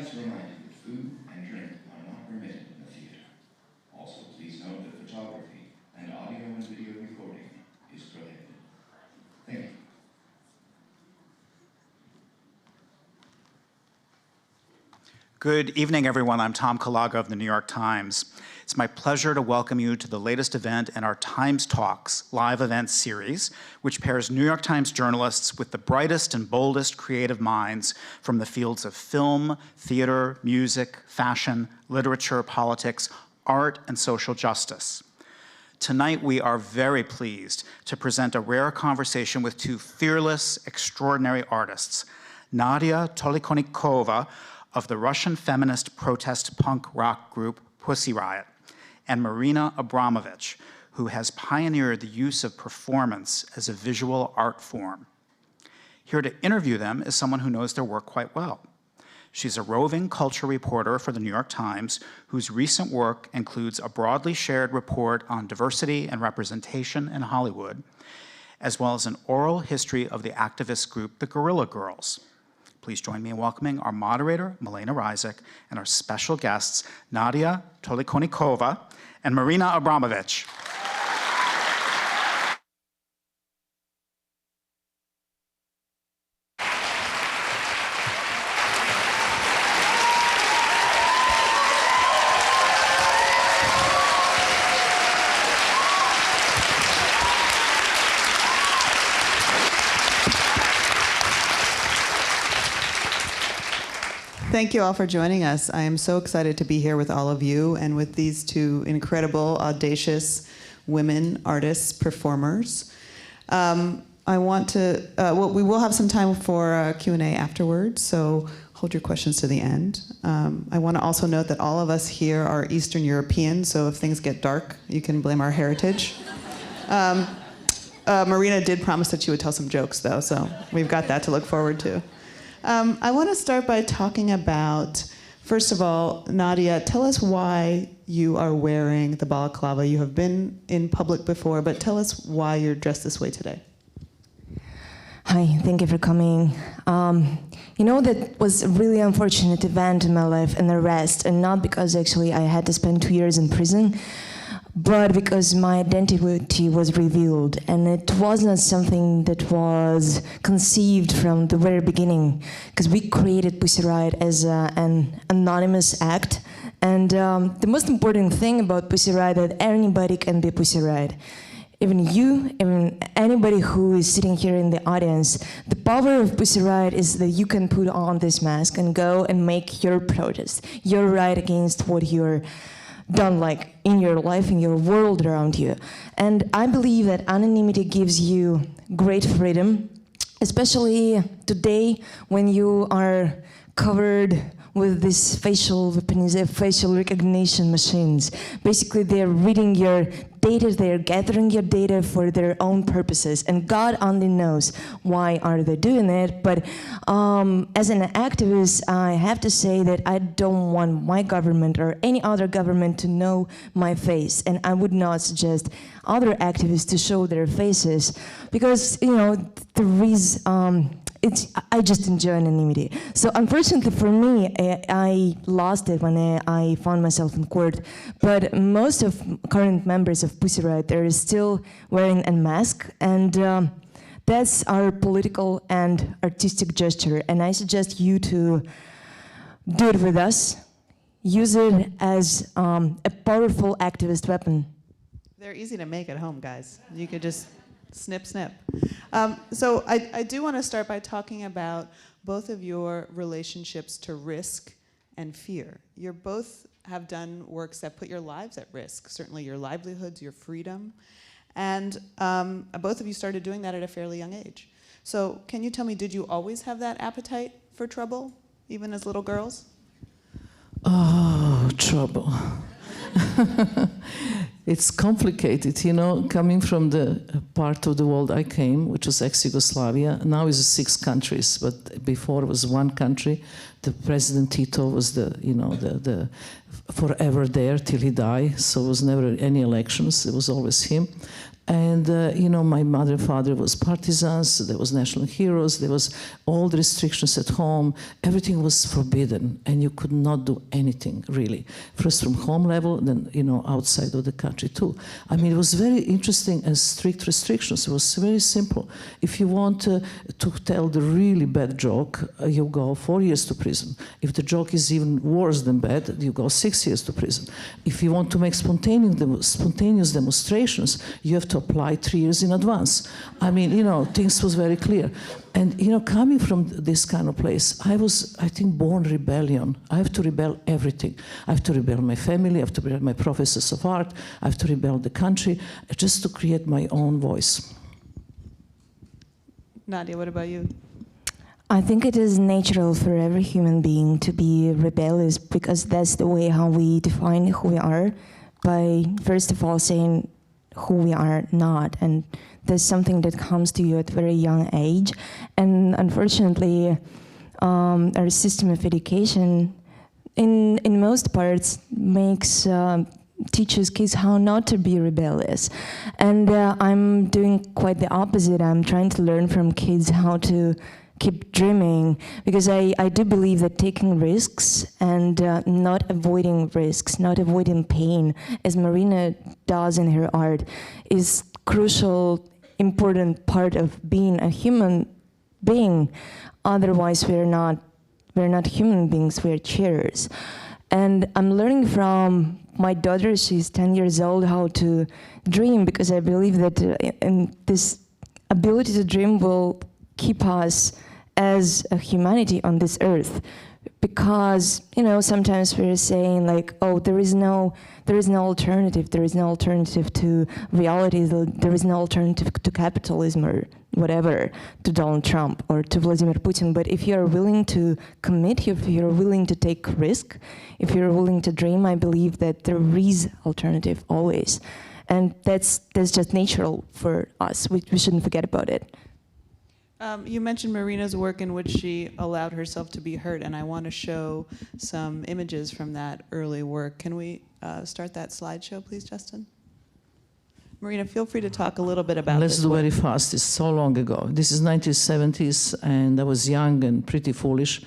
like to remind you that food and drink are not permitted in the theater. Also, please note that photography and audio and video recording is prohibited. Thank you. Good evening, everyone. I'm Tom Kalaga of the New York Times. It's my pleasure to welcome you to the latest event in our Times Talks live event series, which pairs New York Times journalists with the brightest and boldest creative minds from the fields of film, theater, music, fashion, literature, politics, art, and social justice. Tonight, we are very pleased to present a rare conversation with two fearless, extraordinary artists, Nadya Tolokonnikova of the Russian feminist protest punk rock group Pussy Riot, and Marina Abramovic, who has pioneered the use of performance as a visual art form. Here to interview them is someone who knows their work quite well. She's a roving culture reporter for the New York Times, whose recent work includes a broadly shared report on diversity and representation in Hollywood, as well as an oral history of the activist group, the Guerrilla Girls. Please join me in welcoming our moderator, Milena Ryzik, and our special guests, Nadya Tolokonnikova and Marina Abramovic. Thank you all for joining us. I am so excited to be here with all of you and with these two incredible, audacious women, artists, performers. I want to, we will have some time for Q&A afterwards, so hold your questions to the end. I want to also note that all of us here are Eastern European, so if things get dark, you can blame our heritage. Marina did promise that she would tell some jokes, though, so we've got that to look forward to. I want to start by talking about, first of all, Nadya, tell us why you are wearing the balaclava. You have been in public before, but tell us why you're dressed this way today. Hi, thank you for coming. You know, that was a really unfortunate event in my life, an arrest, and not because actually I had to spend 2 years in prison, but because my identity was revealed, and it was not something that was conceived from the very beginning, because we created Pussy Riot as an anonymous act, and the most important thing about Pussy Riot is that anybody can be Pussy Riot. Even you, even anybody who is sitting here in the audience. The power of Pussy Riot is that you can put on this mask and go and make your protest, your right against what you're done like in your life, in your world around you. And I believe that anonymity gives you great freedom, especially today when you are covered with these facial recognition machines. Basically, they're reading your data, they're gathering your data for their own purposes, and God only knows why are they doing it. But as an activist, I have to say that I don't want my government or any other government to know my face, and I would not suggest other activists to show their faces, because, you know, there is I just enjoy anonymity. So unfortunately for me, I lost it when I found myself in court. But most of current members of Pussy Riot, they're still wearing a mask, and that's our political and artistic gesture. And I suggest you to do it with us. Use it as a powerful activist weapon. They're easy to make at home, guys. You could just snip, snip. So I do want to start by talking about both of your relationships to risk and fear. You both have done works that put your lives at risk, certainly your livelihoods, your freedom, and both of you started doing that at a fairly young age. So can you tell me, did you always have that appetite for trouble, even as little girls? Oh, trouble. It's complicated, you know, coming from the part of the world I came, which was ex-Yugoslavia. Now it's 6 countries, but before it was 1 country. The President Tito was the forever there till he died, so it was never any elections. It was always him. And, you know, my mother and father was partisans, there was national heroes, there was all the restrictions at home. Everything was forbidden, and you could not do anything, really. First from home level, then, you know, outside of the country, too. I mean, it was very interesting and strict restrictions. It was very simple. If you want to tell the really bad joke, you go 4 years to prison. If the joke is even worse than bad, you go 6 years to prison. If you want to make spontaneous demonstrations, you have to apply 3 years in advance. I mean, you know, things was very clear. And, you know, coming from this kind of place, I was, I think, born rebellion. I have to rebel everything. I have to rebel my family, I have to rebel my professors of art, I have to rebel the country, just to create my own voice. Nadya, what about you? I think it is natural for every human being to be rebellious, because that's the way how we define who we are, by first of all saying who we are not. And there's something that comes to you at a very young age. And unfortunately, our system of education in most parts teaches kids how not to be rebellious. And I'm doing quite the opposite. I'm trying to learn from kids how to keep dreaming, because I do believe that taking risks and not avoiding risks, not avoiding pain, as Marina does in her art, is crucial, important part of being a human being. Otherwise, we're not human beings, we're cheaters. And I'm learning from my daughter, she's 10 years old, how to dream, because I believe that in this ability to dream will keep us as a humanity on this earth. Because, you know, sometimes we're saying like, oh, there is no alternative, there is no alternative to reality, there is no alternative to capitalism or whatever, to Donald Trump or to Vladimir Putin. But if you're willing to commit, if you're willing to take risk, if you're willing to dream, I believe that there is alternative always. And that's just natural for us. We shouldn't forget about it. You mentioned Marina's work in which she allowed herself to be hurt, and I want to show some images from that early work. Can we start that slideshow, please, Justin? Marina, feel free to talk a little bit about this. Let's do very fast. It's so long ago. This is 1970s, and I was young and pretty foolish.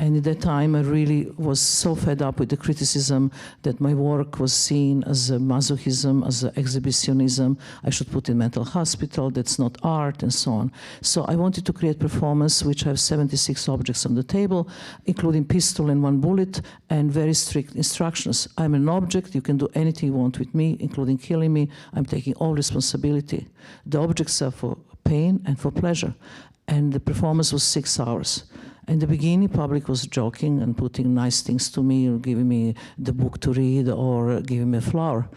And at that time, I really was so fed up with the criticism that my work was seen as a masochism, as an exhibitionism. I should put in mental hospital, that's not art, and so on. So I wanted to create performance which have 76 objects on the table, including pistol and 1 bullet, and very strict instructions. I'm an object, you can do anything you want with me, including killing me. I'm taking all responsibility. The objects are for pain and for pleasure. And the performance was 6 hours. In the beginning, public was joking and putting nice things to me, or giving me the book to read, or giving me a flower.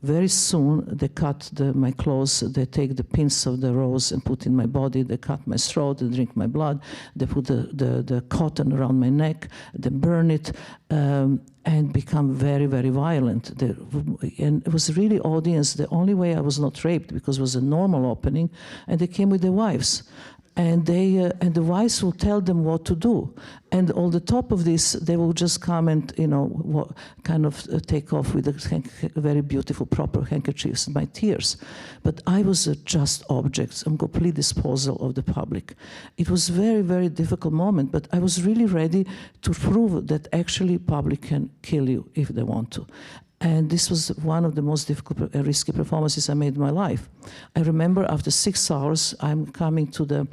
Very soon, they cut my clothes, they take the pins of the rose and put in my body, they cut my throat, they drink my blood, they put the cotton around my neck, they burn it, and become very, very violent. And it was really audience. The only way I was not raped, because it was a normal opening, and they came with their wives. And the wives will tell them what to do, and on the top of this, they will just come and, you know, kind of take off with a very beautiful, proper handkerchiefs, my tears. But I was a just object, a complete disposal of the public. It was a very, very difficult moment, but I was really ready to prove that actually public can kill you if they want to. And this was one of the most difficult, risky performances I made in my life. I remember after 6 hours, I'm coming to the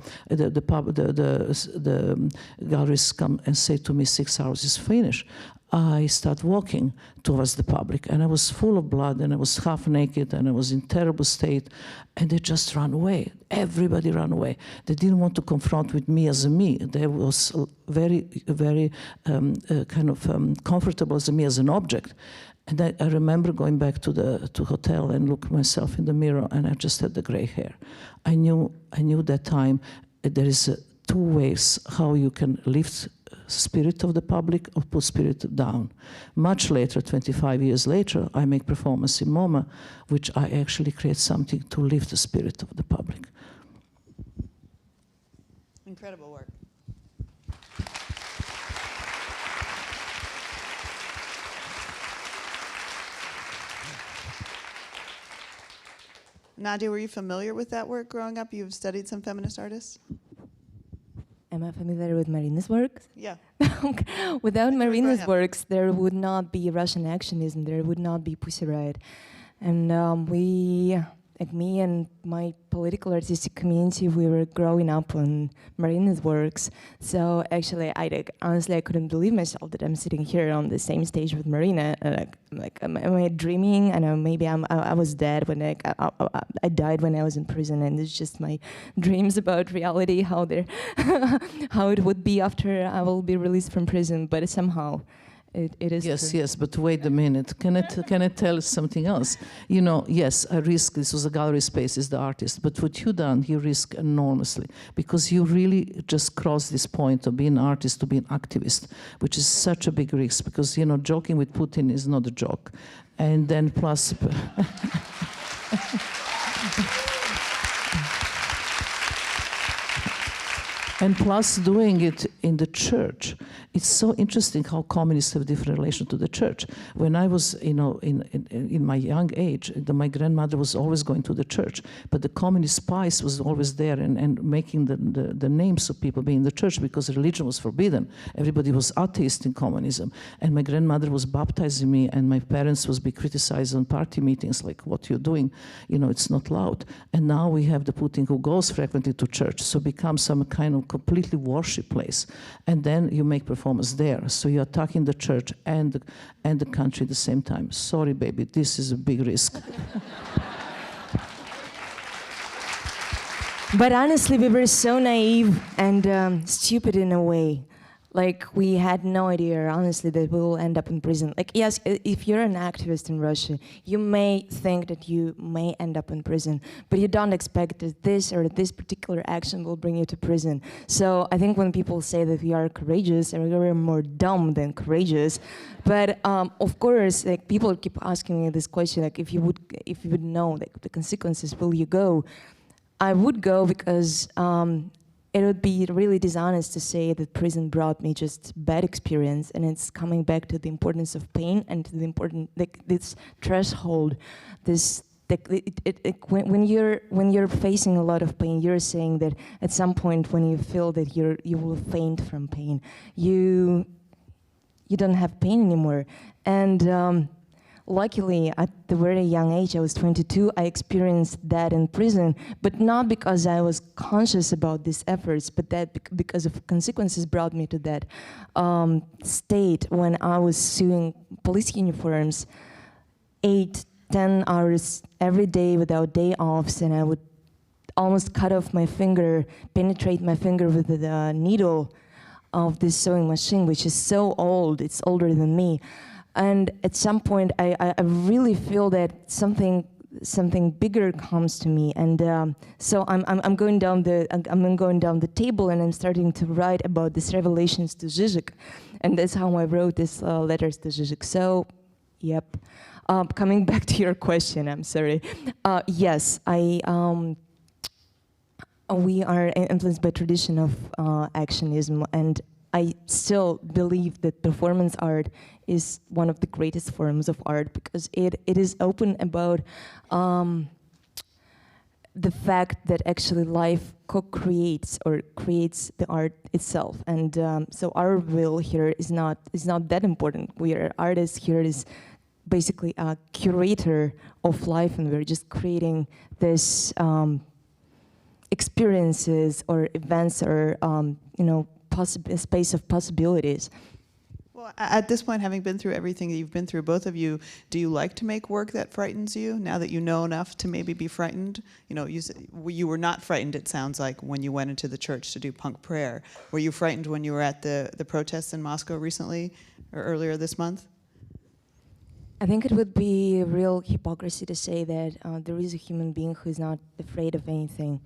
galleries come and say to me, 6 hours is finished. I start walking towards the public, and I was full of blood, and I was half naked, and I was in terrible state, and they just ran away. Everybody ran away. They didn't want to confront with me as a me. They was very, very comfortable as a me as an object. And I remember going back to the hotel and look myself in the mirror, and I just had the gray hair. I knew that time there is 2 ways how you can lift spirit of the public or put spirit down. Much later, 25 years later, I make performance in MoMA, which I actually create something to lift the spirit of the public. Incredible work. Nadya, were you familiar with that work growing up? You've studied some feminist artists? Am I familiar with Marina's works? Yeah. Without Like Marina's growing up. works, there would not be Russian actionism, there would not be Pussy Riot. And we, like me and my political artistic community, we were growing up on Marina's works. So actually, honestly, I couldn't believe myself that I'm sitting here on the same stage with Marina. Am I dreaming? I know maybe I was dead when I died when I was in prison, and it's just my dreams about reality, how how it would be after I will be released from prison. But somehow, it is Yes, true. yes, but wait a minute. Can I tell something else? You know, yes, I risk, this was a gallery space, is the artist, but what you done, you risk enormously, because you really just crossed this point of being an artist to being an activist, which is such a big risk, because, you know, joking with Putin is not a joke. And then plus... And plus doing it in the church. It's so interesting how communists have different relation to the church. When I was, you know, in my young age, my grandmother was always going to the church, but the communist spies was always there and making the names of people being in the church, because religion was forbidden. Everybody was atheist in communism. And my grandmother was baptizing me, and my parents was be criticized on party meetings, like, what you're doing, you know, it's not loud. And now we have the Putin who goes frequently to church, so becomes some kind of completely worship place, and then you make performance there. So you're attacking the church and the country at the same time. Sorry, baby, this is a big risk. But honestly, we were so naive and stupid in a way. Like, we had no idea, honestly, that we will end up in prison. Like, yes, if you're an activist in Russia, you may think that you may end up in prison, but you don't expect that this or this particular action will bring you to prison. So I think when people say that we are courageous, we're more dumb than courageous. But of course, like, people keep asking me this question, like, if you would know, like, the consequences, will you go? I would go, because it would be really dishonest to say that prison brought me just bad experience, and it's coming back to the importance of pain and to the important, like, this threshold, this, when you're facing a lot of pain, you're saying that at some point when you feel that you will faint from pain, you don't have pain anymore. And luckily, at the very young age, I was 22, I experienced that in prison, but not because I was conscious about these efforts, but that because of consequences brought me to that state when I was sewing police uniforms 8-10 hours every day without day offs, and I would almost cut off my finger, penetrate my finger with the needle of this sewing machine, which is so old, it's older than me. And at some point, I really feel that something bigger comes to me, and so I'm going down the table, and I'm starting to write about these revelations to Zizek, and that's how I wrote these letters to Zizek. So, yep. Coming back to your question, I'm sorry. Yes, we are influenced by tradition of actionism, and I still believe that performance art is one of the greatest forms of art, because it is open about the fact that actually life co-creates or creates the art itself, and so our will here is not that important. We are artists here, is basically a curator of life, and we're just creating this experiences or events or space of possibilities. Well, at this point, having been through everything that you've been through, both of you, do you like to make work that frightens you, now that you know enough to maybe be frightened? You know, you were not frightened, it sounds like, when you went into the church to do punk prayer. Were you frightened when you were at the protests in Moscow recently, or earlier this month? I think it would be real hypocrisy to say that there is a human being who is not afraid of anything.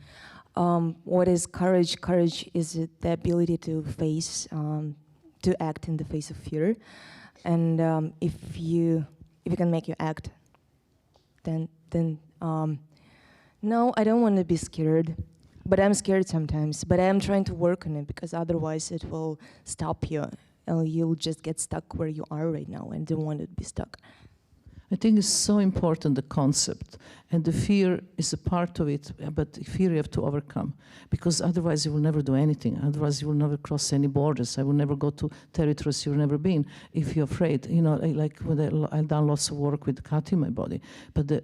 What is courage? Courage is the ability to face, to act in the face of fear. And if you can make you act, then no, I don't want to be scared. But I'm scared sometimes. But I am trying to work on it, because otherwise it will stop you. You'll just get stuck where you are right now and don't want to be stuck. I think it's so important, the concept. And the fear is a part of it, but fear you have to overcome. Because otherwise you will never do anything. Otherwise you will never cross any borders. I will never go to territories you've never been if you're afraid. You know, like when I've done lots of work with cutting my body. But the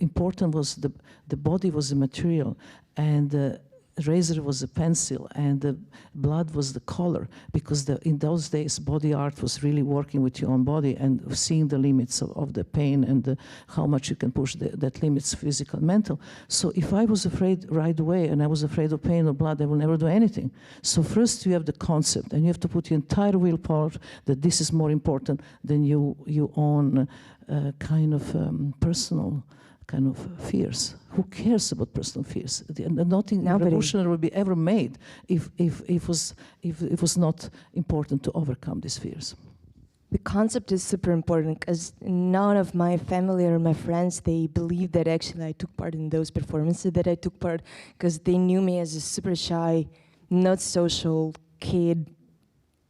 important was the body was the material, and the razor was a pencil, and the blood was the color, because in those days body art was really working with your own body and seeing the limits of the pain and how much you can push that limits, physical and mental. So if I was afraid right away and I was afraid of pain or blood, I will never do anything. So first you have the concept, and you have to put your entire willpower that this is more important than your own kind of personal kind of fears. Who cares about personal fears? Nothing revolutionary will be ever made if it was not important to overcome these fears. The concept is super important because none of my family or my friends, they believe that actually I took part in those performances that I took part, because they knew me as a super shy, not social kid,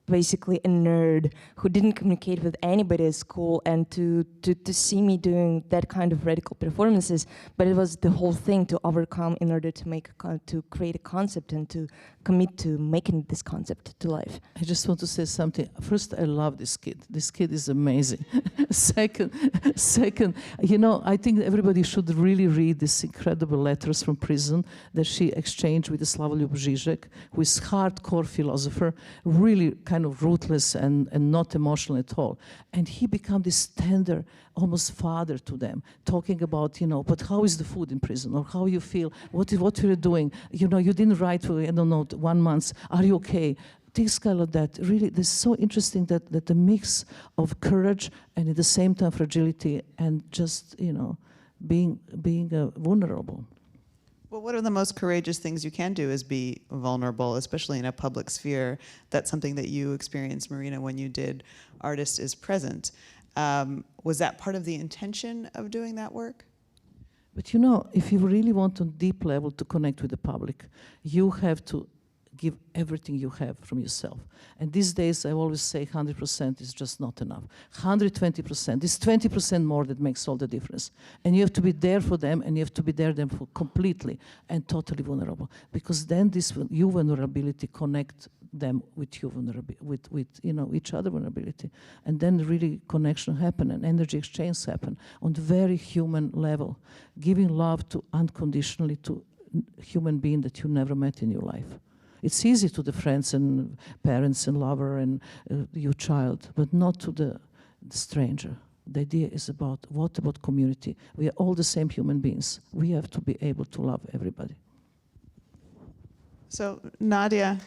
basically a nerd who didn't communicate with anybody at school, and to see me doing that kind of radical performances, but it was the whole thing to overcome in order to create a concept and to commit to making this concept to life. I just want to say something. First, I love this kid. This kid is amazing. Second, you know, I think everybody should really read these incredible letters from prison that she exchanged with Slavoljub Žižek, who is hardcore philosopher, really kind of ruthless and not emotional at all. And he became this tender, almost father to them, talking about, you know, but how is the food in prison, or how you feel, what you're doing, you know, you didn't write for, I don't know, 1 month, are you okay? Things kind of that. Really, this is so interesting that the mix of courage and at the same time fragility and just, you know, being vulnerable. Well, one of the most courageous things you can do is be vulnerable, especially in a public sphere. That's something that you experienced, Marina, when you did Artist is Present. Was that part of the intention of doing that work? But you know, if you really want on deep level to connect with the public, you have to give everything you have from yourself. And these days, I always say 100% is just not enough. 120%, it's 20% more that makes all the difference. And you have to be there for them, and you have to be there for completely and totally vulnerable. Because then your vulnerability connect them with your vulnerability, with you know, each other vulnerability. And then really connection happen and energy exchange happen on the very human level, giving love to unconditionally to human being that you never met in your life. It's easy to the friends and parents and lover and your child, but not to the stranger. The idea is about, what about community? We are all the same human beings. We have to be able to love everybody. So, Nadya.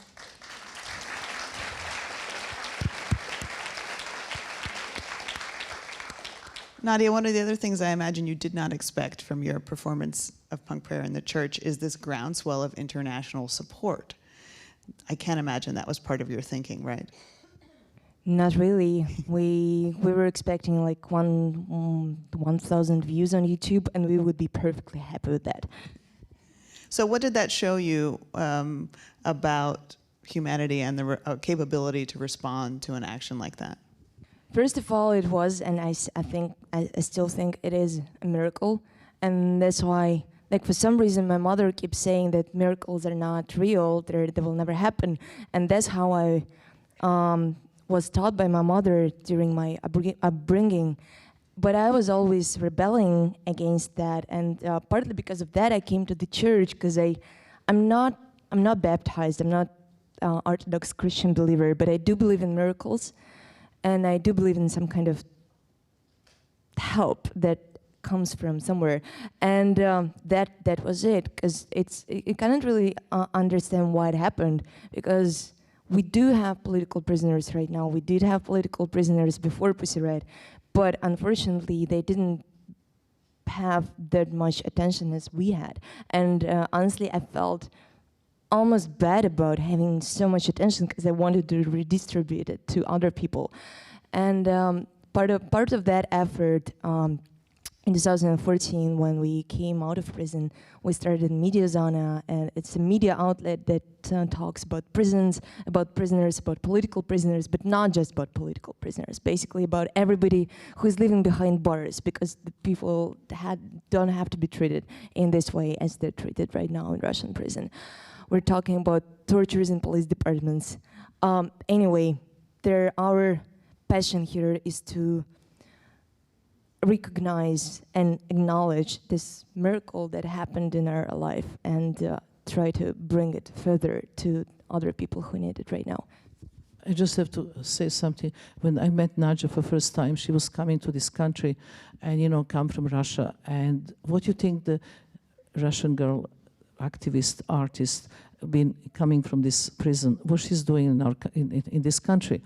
Nadya, one of the other things I imagine you did not expect from your performance of Punk Prayer in the Church is this groundswell of international support. I can't imagine that was part of your thinking, right? Not really. We were expecting like 1,000 views on YouTube, and we would be perfectly happy with that. So what did that show you about humanity and the capability to respond to an action like that? First of all, it was, and I still think it is a miracle, and that's why, like, for some reason my mother keeps saying that miracles are not real, they will never happen, and that's how I was taught by my mother during my upbringing. But I was always rebelling against that, and partly because of that I came to the church, because I'm not baptized, I'm not Orthodox Christian believer, but I do believe in miracles. And I do believe in some kind of help that comes from somewhere, and that was it. Because you cannot really understand why it happened, because we do have political prisoners right now. We did have political prisoners before Pussy Riot, but unfortunately they didn't have that much attention as we had. And honestly, I felt almost bad about having so much attention, because I wanted to redistribute it to other people. And part of that effort in 2014, when we came out of prison, we started Mediazona, and it's a media outlet that talks about prisons, about prisoners, about political prisoners, but not just about political prisoners, basically about everybody who's living behind bars, because the people don't have to be treated in this way as they're treated right now in Russian prison. We're talking about tortures in police departments. Anyway, our passion here is to recognize and acknowledge this miracle that happened in our life and try to bring it further to other people who need it right now. I just have to say something. When I met Nadya for the first time, she was coming to this country and, you know, come from Russia. And what do you think the Russian girl, activist, artist, been coming from this prison, what she's doing in this country?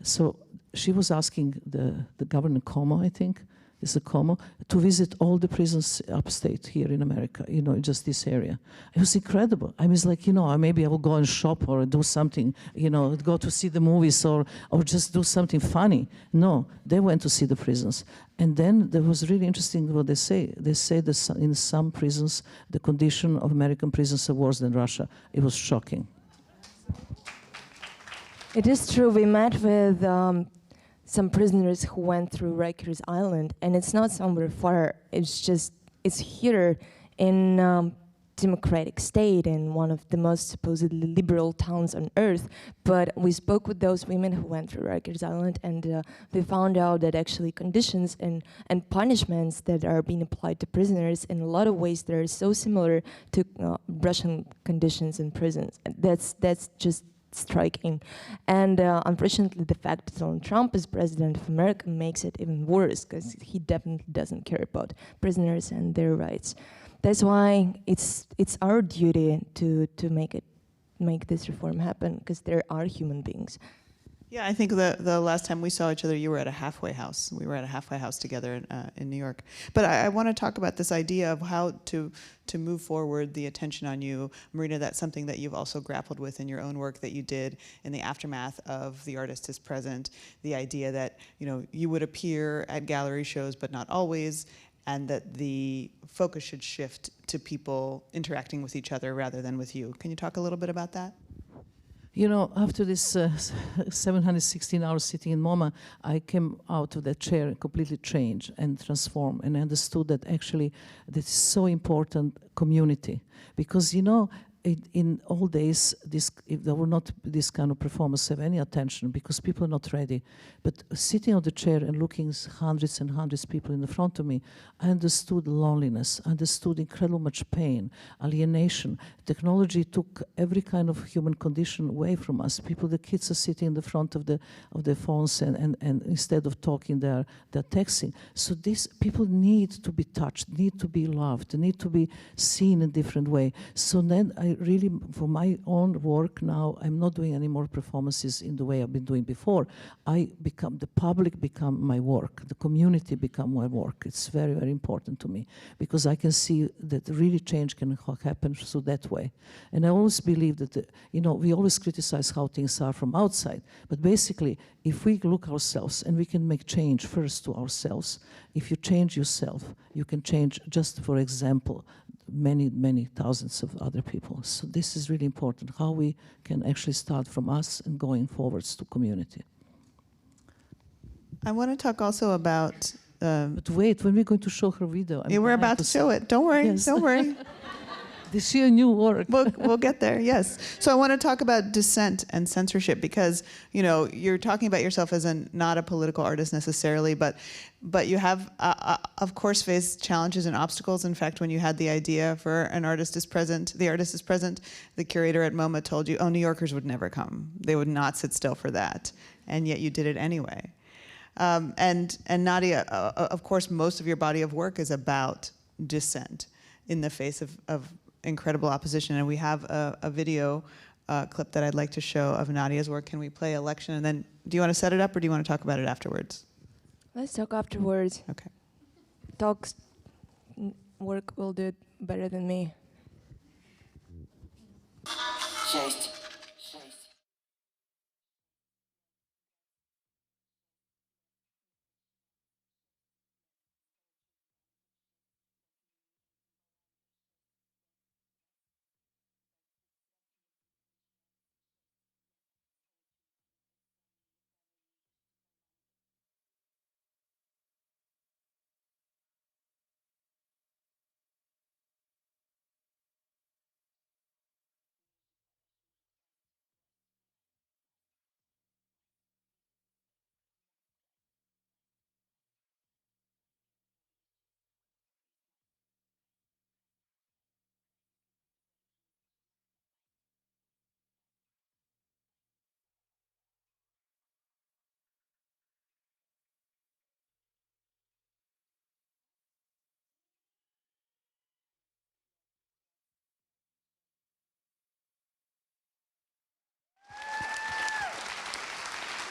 So she was asking the governor Como, I think, is a Como, to visit all the prisons upstate here in America, you know, just this area. It was incredible. I was like, you know, maybe I will go and shop or do something, you know, go to see the movies or just do something funny. No, they went to see the prisons. And then there was really interesting what they say. They say that in some prisons, the condition of American prisons are worse than Russia. It was shocking. It is true. We met with some prisoners who went through Rikers Island, and it's not somewhere far. It's here in democratic state, in one of the most supposedly liberal towns on earth. But we spoke with those women who went through Rikers Island, and we found out that actually conditions and punishments that are being applied to prisoners in a lot of ways that are so similar to Russian conditions in prisons. That's just striking. And unfortunately, the fact that Donald Trump is president of America makes it even worse, because he definitely doesn't care about prisoners and their rights. That's why it's our duty to make this reform happen, because there are human beings. Yeah, I think the last time we saw each other, you were at a halfway house. We were at a halfway house together in New York. But I want to talk about this idea of how to move forward the attention on you. Marina, that's something that you've also grappled with in your own work that you did in the aftermath of The Artist is Present. The idea that, you know, you would appear at gallery shows, but not always, and that the focus should shift to people interacting with each other rather than with you. Can you talk a little bit about that? You know, after this 716 hours sitting in MoMA, I came out of that chair completely changed and transformed, and I understood that actually this is so important, community. Because, you know, in old days, if there were not this kind of performance have any attention, because people are not ready. But sitting on the chair and looking hundreds and hundreds of people in the front of me, I understood loneliness, I understood incredible much pain, alienation. Technology took every kind of human condition away from us. The kids are sitting in the front of their phones, and instead of talking, they're texting. So these people need to be touched, need to be loved, they need to be seen in a different way. So then I really, for my own work now, I'm not doing any more performances in the way I've been doing before. The public become my work, the community become my work. It's very, very important to me, because I can see that really change can happen through that way. And I always believe that, you know, we always criticize how things are from outside, but basically, if we look ourselves and we can make change first to ourselves, if you change yourself, you can change, just for example, many, many thousands of other people. So this is really important, how we can actually start from us and going forwards to community. I want to talk also about... But wait, when we're going to show her video? Yeah, we're about to show it. Don't worry, Yes. don't worry. This is your new work. We'll get there, yes. So I want to talk about dissent and censorship, because, you know, you're talking about yourself as not a political artist necessarily, but you have, of course, faced challenges and obstacles. In fact, when you had the idea for The Artist is Present, the curator at MoMA told you, oh, New Yorkers would never come. They would not sit still for that. And yet you did it anyway. And Nadya, of course, most of your body of work is about dissent in the face of incredible opposition. And we have a video clip that I'd like to show of Nadya's work. Can we play Election? And then, do you want to set it up, or do you want to talk about it afterwards? Let's talk afterwards. Okay. Work will do it better than me.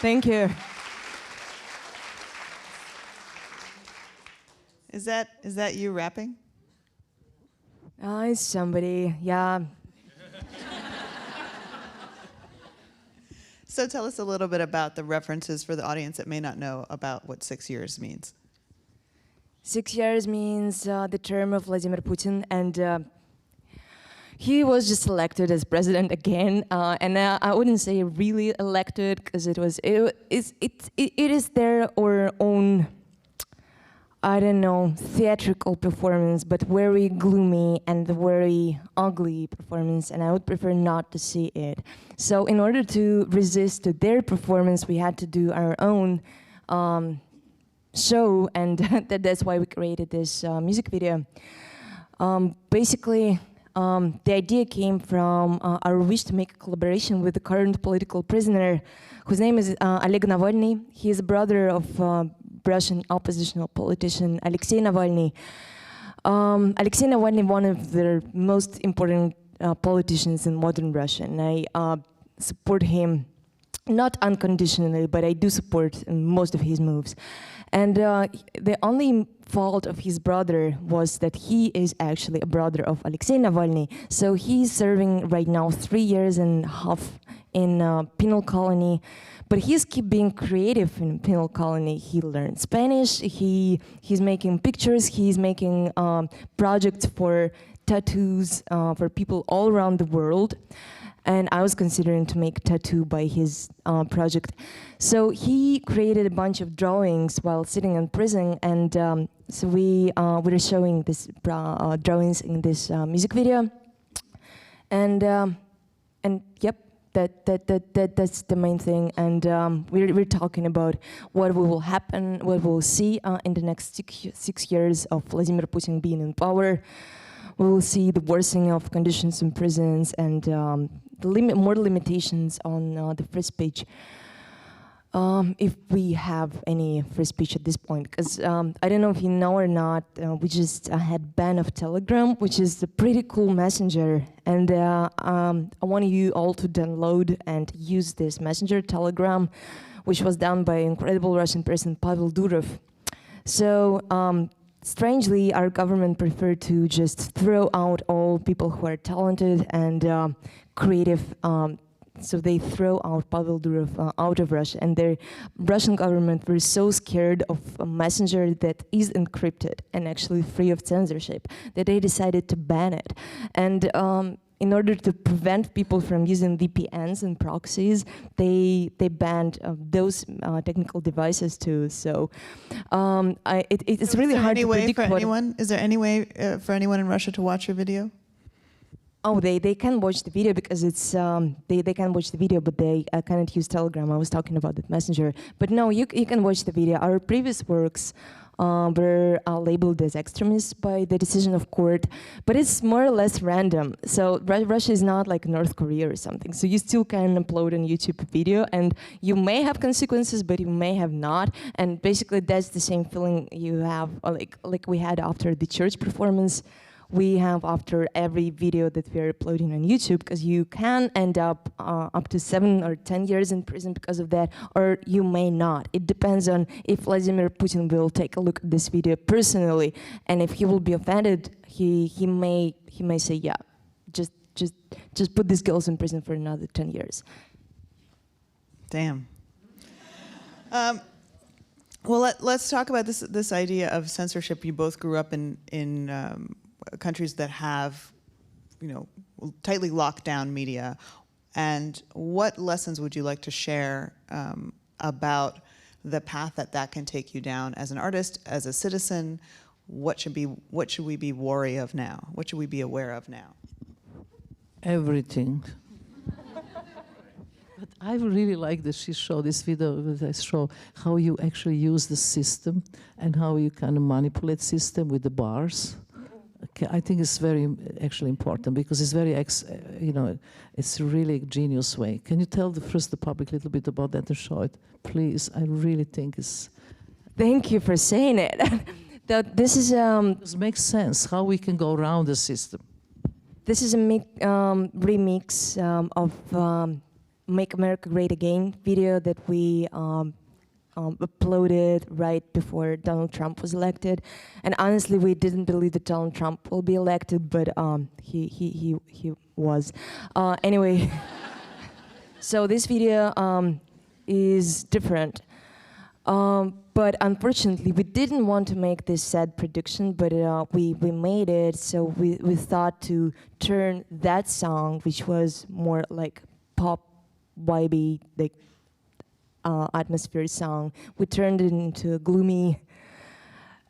Thank you. Is that you rapping? It's somebody, yeah. So tell us a little bit about the references for the audience that may not know about what 6 years means. 6 years means the term of Vladimir Putin, and he was just elected as president again, and I wouldn't say really elected because it is their own, I don't know, theatrical performance, but very gloomy and very ugly performance, and I would prefer not to see it. So in order to resist to their performance, we had to do our own show, and that's why we created this music video. Basically, the idea came from our wish to make a collaboration with the current political prisoner, whose name is Oleg Navalny. He is a brother of Russian oppositional politician Alexei Navalny. Alexei Navalny, one of the most important politicians in modern Russia, and I support him, not unconditionally, but I do support most of his moves. And the only fault of his brother was that he is actually a brother of Alexei Navalny. So he's serving right now 3.5 years in a penal colony. But he's keep being creative in penal colony. He learned Spanish, he's making pictures, he's making projects for tattoos for people all around the world. And I was considering to make a tattoo by his project. So he created a bunch of drawings while sitting in prison, and so we were showing these drawings in this music video. And yep, that's the main thing. And we're talking about what will happen, what we'll see in the next 6 years of Vladimir Putin being in power. We will see the worsening of conditions in prisons and more limitations on the free speech, if we have any free speech at this point. Because I don't know if you know or not, we just had ban of Telegram, which is a pretty cool messenger. And I want you all to download and use this messenger, Telegram, which was done by incredible Russian person Pavel Durov. So strangely, our government preferred to just throw out all people who are talented and creative. So they throw out Pavel Durov out of Russia, and the Russian government were so scared of a messenger that is encrypted and actually free of censorship that they decided to ban it. And in order to prevent people from using VPNs and proxies, they banned those technical devices too. So it's really hard to predict. Is there any way for anyone in Russia to watch your video? Oh, they can watch the video because it's they can watch the video, but they cannot use Telegram. I was talking about that messenger, but no, you can watch the video. Our previous works were labeled as extremists by the decision of court, but it's more or less random. So Russia is not like North Korea or something. So you still can upload on YouTube a video, and you may have consequences, but you may have not. And basically, that's the same feeling you have, like we had after the church performance. We have after every video that we're uploading on YouTube, because you can end up to 7 or 10 years in prison because of that, or you may not. It depends on if Vladimir Putin will take a look at this video personally, and if he will be offended, he may say, yeah, just put these girls in prison for another 10 years. Damn. Well, let's talk about this idea of censorship. You both grew up in countries that have, tightly locked down media. And what lessons would you like to share about the path that can take you down as an artist, as a citizen? What should we be wary of now? What should we be aware of now? Everything. But I really like that she showed this video that I show how you actually use the system and how you kind of manipulate system with the bars. Okay, I think it's very actually important because it's very, it's a really genius way. Can you tell the public a little bit about that and show it, please? I really think it's. Thank you for saying it. This is It makes sense how we can go around the system. This is a remix of Make America Great Again video that we uploaded right before Donald Trump was elected. And honestly, we didn't believe that Donald Trump will be elected, but he was. Anyway, so this video is different. But unfortunately, we didn't want to make this sad prediction, but we made it, so we thought to turn that song, which was more like pop, vibey, like atmosphere song, we turned it into a gloomy,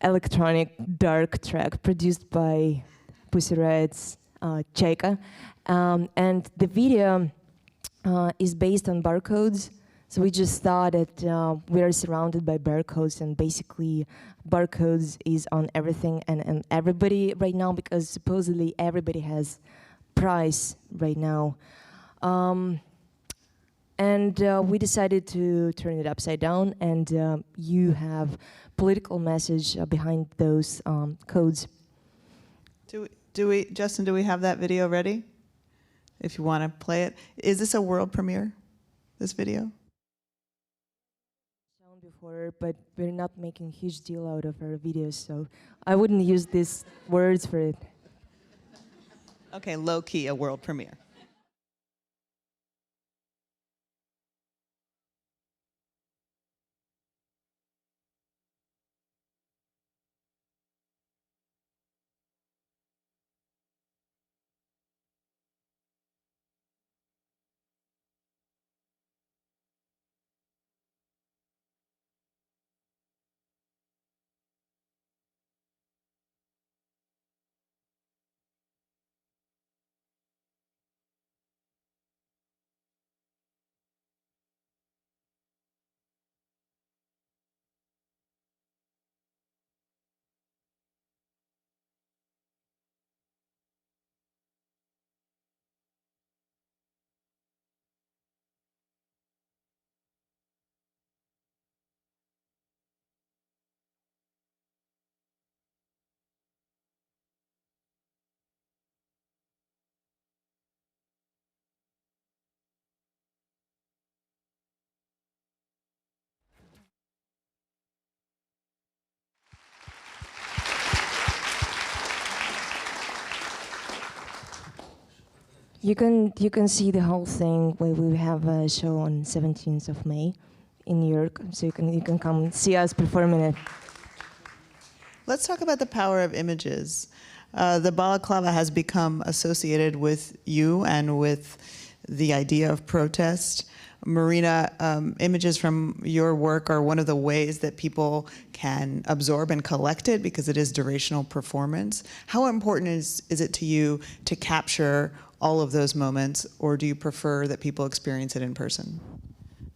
electronic, dark track produced by Pussy Riot's Chaika. And the video is based on barcodes. So we just thought that we are surrounded by barcodes, and basically barcodes is on everything and everybody right now, because supposedly everybody has price right now. And we decided to turn it upside down, and you have political message behind those codes. Justin, do we have that video ready? If you want to play it. Is this a world premiere, this video? Before, but we're not making a huge deal out of our videos, so I wouldn't use these words for it. Okay, low-key, a world premiere. You can see the whole thing where we have a show on 17th of May in New York, so you can come see us performing it. Let's talk about the power of images. The balaclava has become associated with you and with the idea of protest. Marina, images from your work are one of the ways that people can absorb and collect it, because it is durational performance. How important is it to you to capture all of those moments, or do you prefer that people experience it in person?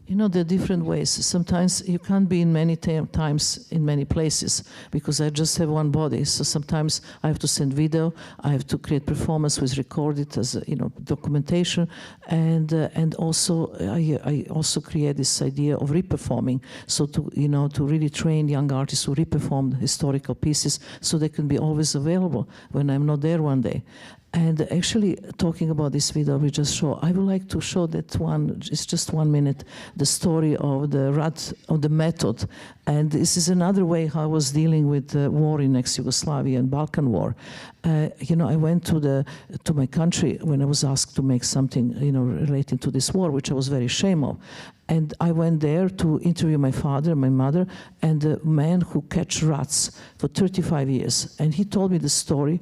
You know, there are different ways. Sometimes you can't be in many times in many places, because I just have one body. So sometimes I have to send video, I have to create performance with record it as documentation, and also I also create this idea of reperforming. So to really train young artists who reperform historical pieces, so they can be always available when I'm not there one day. And actually, talking about this video we just show, I would like to show that one, it's just 1 minute, the story of the method. And this is another way how I was dealing with the war in ex-Yugoslavia and Balkan War. I went to my country when I was asked to make something, relating to this war, which I was very ashamed of. And I went there to interview my father and my mother and the man who catch rats for 35 years. And he told me the story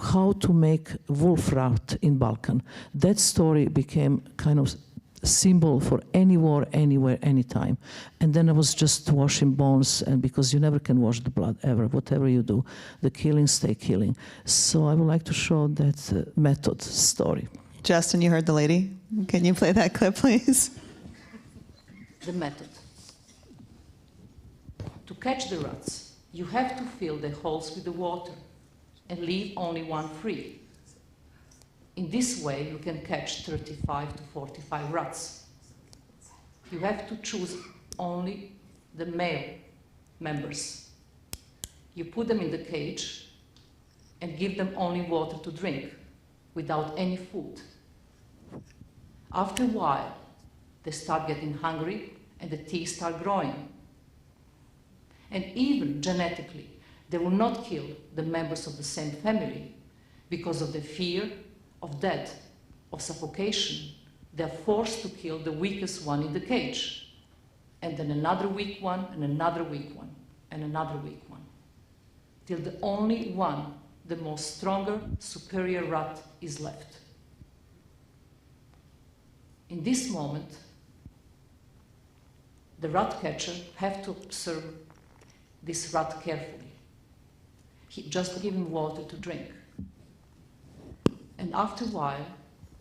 how to make wolf rat in Balkan. That story became kind of symbol for any war, anywhere, anytime. And then I was just washing bones, and because you never can wash the blood ever, whatever you do, the killing stay killing. So I would like to show that method story. Justin, you heard the lady. Can you play that clip, please? The method. To catch the rats, you have to fill the holes with the water and leave only one free. In this way, you can catch 35 to 45 rats. You have to choose only the male members. You put them in the cage and give them only water to drink, without any food. After a while, They start getting hungry and the teeth start growing. And even genetically, they will not kill the members of the same family because of the fear of death, of suffocation. They are forced to kill the weakest one in the cage, and then another weak one, and another weak one, and another weak one, till the only one, the most stronger, superior rat is left. In this moment, the rat catcher have to observe this rat carefully. He just give him water to drink. And after a while,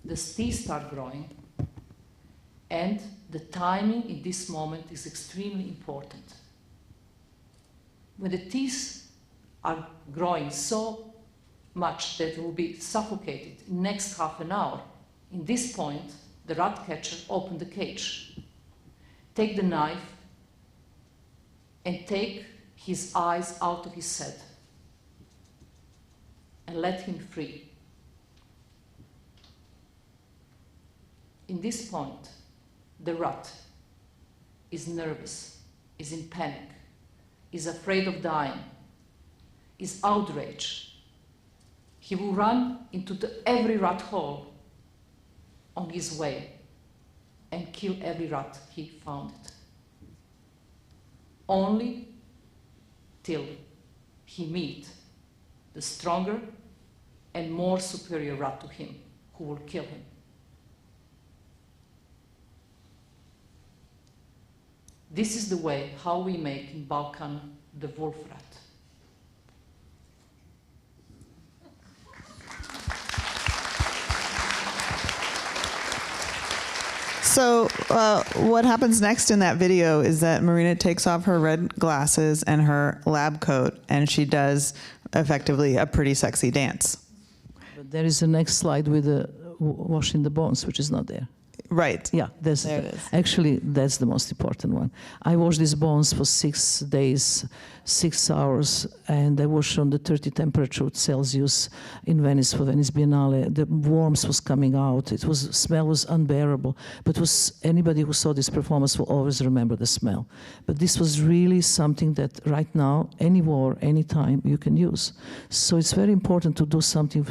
the teeth start growing, and the timing in this moment is extremely important. When the teeth are growing so much that it will be suffocated in the next half an hour, in this point, the rat catcher open the cage, take the knife, and take his eyes out of his head, and let him free. In this point, the rat is nervous, is in panic, is afraid of dying, is outraged. He will run into every rat hole on his way and kill every rat he found. Only till he meet the stronger and more superior rat to him, who will kill him. This is the way how we make in Balkan the wolf rat. So what happens next in that video is that Marina takes off her red glasses and her lab coat, and she does effectively a pretty sexy dance. But there is a next slide with the washing the bones, which is not there. Right. Yeah, there it is. Actually, that's the most important one. I washed these bones for 6 days, 6 hours, and I washed on the 30 temperature Celsius in Venice for Venice Biennale. The worms was coming out. It was smell was unbearable. But anybody who saw this performance will always remember the smell. But this was really something that right now, any war, any time, you can use. So it's very important to do something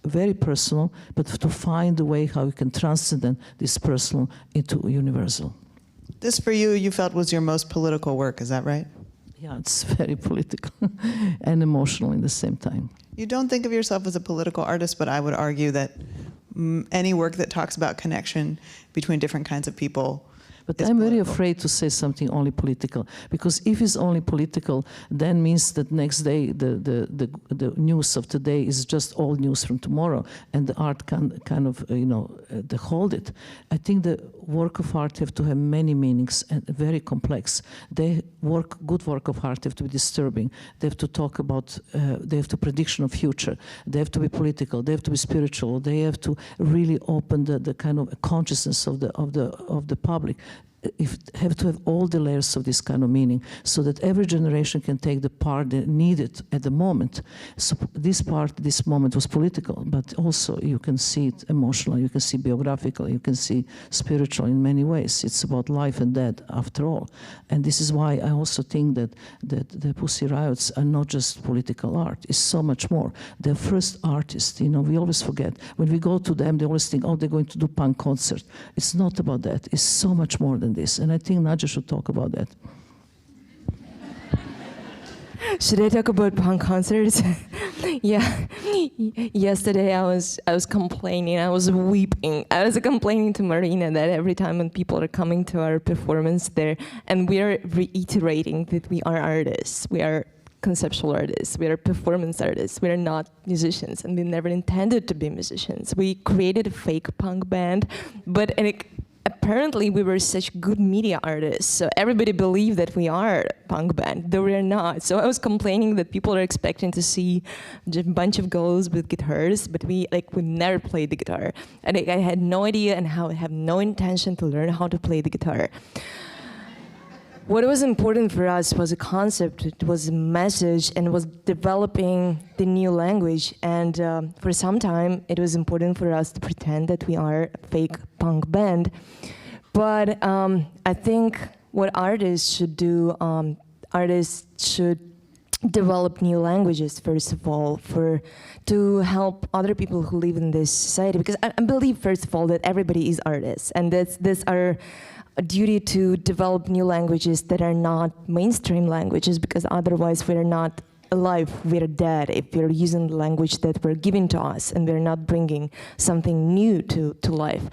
very personal, but to find a way how you can transcend this personal into universal. This, for you, you felt was your most political work, is that right? Yeah, it's very political and emotional in the same time. You don't think of yourself as a political artist, but I would argue that any work that talks about connection between different kinds of people. But I'm very afraid to say something only political, because if it's only political, then means that next day the news of today is just all news from tomorrow, and the art can kind of they hold it. I think the work of art have to have many meanings and very complex. Good work of art have to be disturbing. They have to talk about. They have to prediction of future. They have to be political. They have to be spiritual. They have to really open the kind of consciousness of the public. Have to have all the layers of this kind of meaning, so that every generation can take the part they needed at the moment. So this moment was political, but also you can see it emotional, you can see biographical, you can see spiritual in many ways. It's about life and death after all. And this is why I also think that the Pussy Riots are not just political art, it's so much more. They're first artists, we always forget. When we go to them, they always think, oh, they're going to do punk concert. It's not about that, it's so much more than this, and I think Nadya should talk about that. Should I talk about punk concerts? Yeah. Yesterday I was complaining, I was weeping. I was complaining to Marina that every time when people are coming to our performance there, and we are reiterating that we are artists, we are conceptual artists, we are performance artists, we are not musicians, and we never intended to be musicians. We created a fake punk band, but apparently we were such good media artists, so everybody believed that we are a punk band, though we are not. So I was complaining that people are expecting to see a bunch of girls with guitars, but we never played the guitar. And I had no idea and I have no intention to learn how to play the guitar. What was important for us was a concept, it was a message, and was developing the new language. And for some time, it was important for us to pretend that we are a fake punk band. But I think what artists should do, artists should develop new languages, first of all, to help other people who live in this society. Because I believe, first of all, that everybody is artists, and that's our duty to develop new languages that are not mainstream languages, because otherwise we're not alive, we're dead if we're using the language that were given to us and we're not bringing something new to life.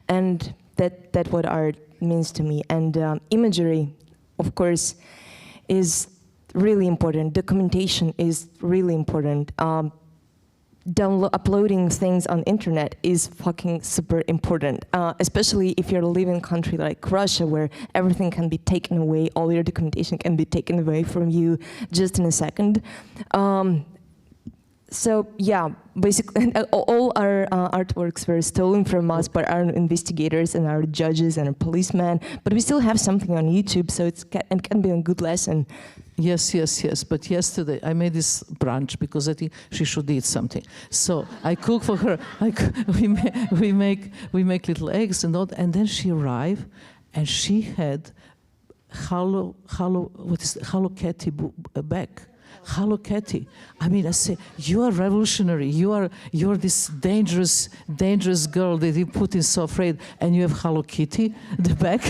And that's what art means to me. And imagery, of course, is really important. Documentation is really important. Uploading things on internet is fucking super important, especially if you're living in a country like Russia, where everything can be taken away, all your documentation can be taken away from you just in a second. So yeah, basically all our artworks were stolen from us by our investigators and our judges and our policemen, but we still have something on YouTube, so it can be a good lesson. Yes, yes, yes. But yesterday I made this brunch because I think she should eat something. So I cook for her. We make little eggs and all, and then she arrived, and she had Hello Kitty bag. Hello Kitty. I mean, I say, you are revolutionary. You're this dangerous girl that you put in so afraid, and you have Hello Kitty, the bag.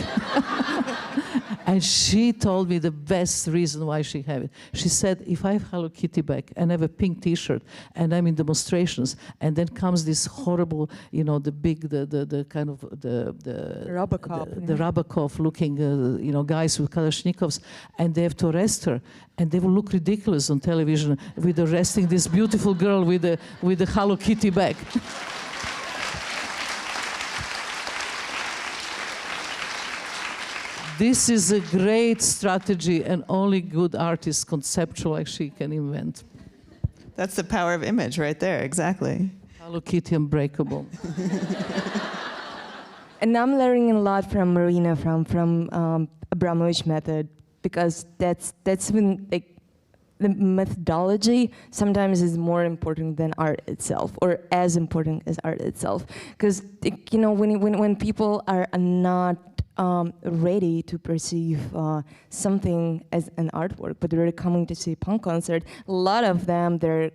And she told me the best reason why she have it. She said, if I have Hello Kitty bag and I have a pink T-shirt and I'm in demonstrations, and then comes this horrible, you know, the kind of the Robocop, the Robocop looking, you know, guys with Kalashnikovs, and they have to arrest her, and they will look ridiculous on television with arresting this beautiful girl with the Hello Kitty bag. This is a great strategy, and only good artists, conceptual, actually can invent. That's the power of image right there, exactly. Hello Kitty unbreakable. And I'm learning a lot from Marina, from Abramovic method, because that's when, like, the methodology sometimes is more important than art itself, or as important as art itself. Because, you know, when people are not ready to perceive something as an artwork, but they're coming to see a punk concert, a lot of them, they're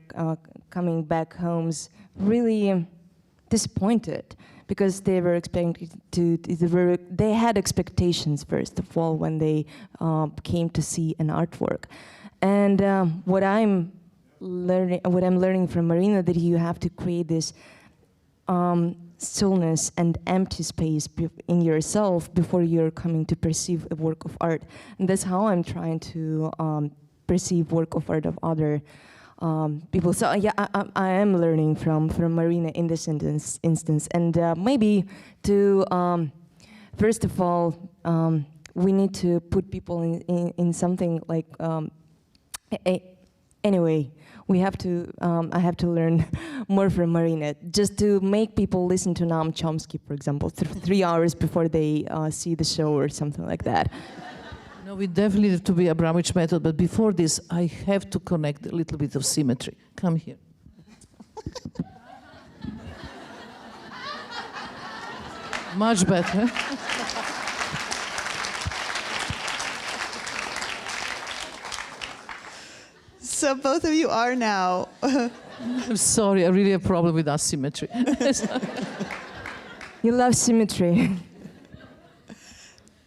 coming back homes really disappointed, because they were expecting they had expectations, first of all, when they came to see an artwork. And what I'm learning from Marina, that you have to create this stillness and empty space in yourself before you're coming to perceive a work of art. And that's how I'm trying to perceive work of art of other people. So yeah, I am learning from Marina in this instance. And maybe to, first of all, we need to put people in something like, anyway, we have to, I have to learn more from Marina, just to make people listen to Noam Chomsky, for example, 3 hours before they see the show or something like that. No, we definitely have to be Abramovic method, but before this, I have to connect a little bit of symmetry. Come here. Much better. So both of you are now... I'm sorry, I really have a problem with asymmetry. You love symmetry.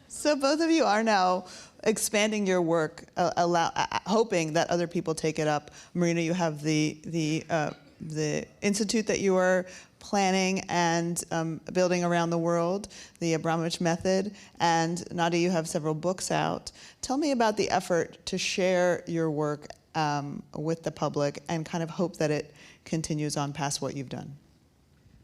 So both of you are now expanding your work, hoping that other people take it up. Marina, you have the institute that you are planning and building around the world, the Abramovic method, and Nadya, you have several books out. Tell me about the effort to share your work with the public and kind of hope that it continues on past what you've done.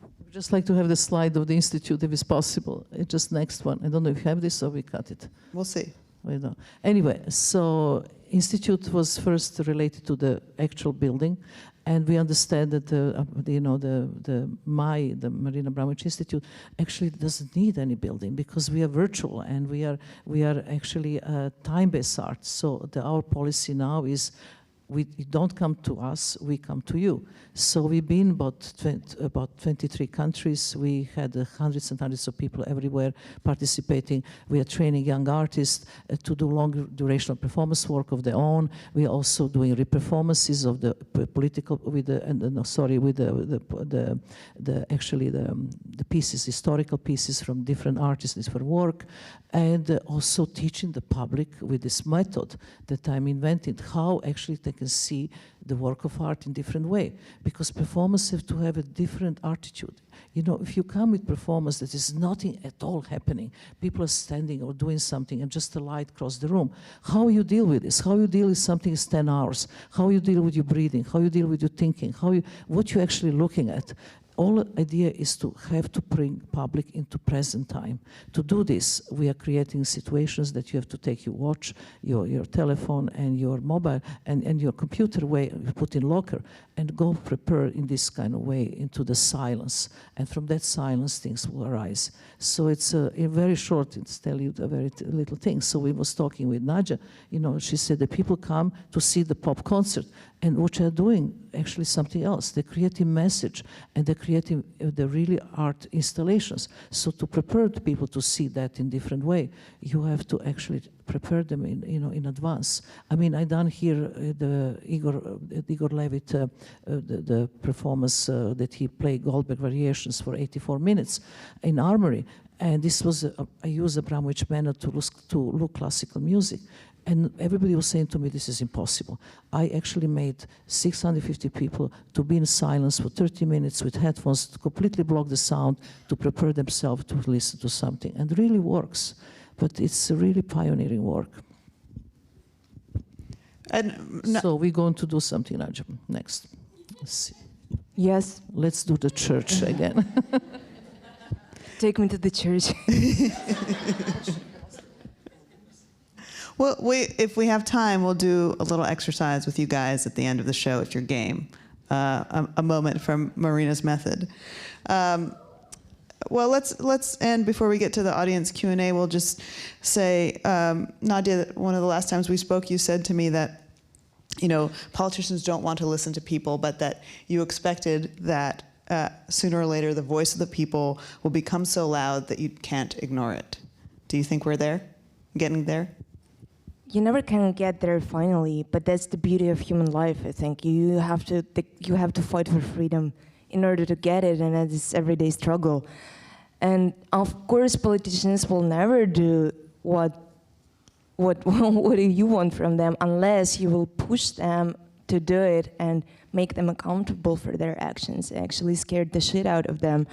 I'd just like to have the slide of the institute if it's possible. It's just next one. I don't know if you have this or we cut it. We'll see. We don't. Anyway, so institute was first related to the actual building, and we understand that the Marina Abramovic Institute actually doesn't need any building, because we are virtual and we are actually time-based art. So our policy now is You don't come to us, we come to you. So we've been about 23 countries. We had hundreds and hundreds of people everywhere participating. We are training young artists to do long durational performance work of their own. We are also doing re-performances of the political, with the pieces, historical pieces from different artists, different work, and also teaching the public with this method that I'm inventing, how actually they can see the work of art in different way, because performers have to have a different attitude. You know, if you come with performance that is nothing at all happening, people are standing or doing something and just a light across the room, how you deal with this? How you deal with something is 10 hours? How you deal with your breathing? How you deal with your thinking? What you're actually looking at? All idea is to have to bring public into present time. To do this, we are creating situations that you have to take your watch, your telephone, and your mobile, and your computer away, put in locker, and go prepare in this kind of way into the silence. And from that silence, things will arise. So it's in very short, it's tell you a very little thing. So we was talking with Nadya, you know, she said that people come to see the pop concert, and what they're doing actually something else. They're creating message, and they're creating the really art installations. So to prepare the people to see that in different way, you have to actually prepare them in advance. I mean, I done here the Igor Levit, the performance that he played Goldberg variations for 84 minutes in Armory, and this was I used Abramovic method to look classical music. And everybody was saying to me, this is impossible. I actually made 650 people to be in silence for 30 minutes with headphones to completely block the sound, to prepare themselves to listen to something. And it really works. But it's a really pioneering work. So we're going to do something, Nadja, next. Let's see. Yes. Let's do the church again. Take me to the church. Well, if we have time, we'll do a little exercise with you guys at the end of the show, if you're game. A moment from Marina's method. Well, let's end before we get to the audience Q&A. We'll just say, Nadya, one of the last times we spoke, you said to me that, you know, politicians don't want to listen to people, but that you expected that sooner or later the voice of the people will become so loud that you can't ignore it. Do you think we're there? Getting there? You never can get there finally, but that's the beauty of human life, I think. You have to fight for freedom in order to get it, and it's this everyday struggle. And of course, politicians will never do what do you want from them unless you will push them to do it and make them accountable for their actions, actually scare the shit out of them.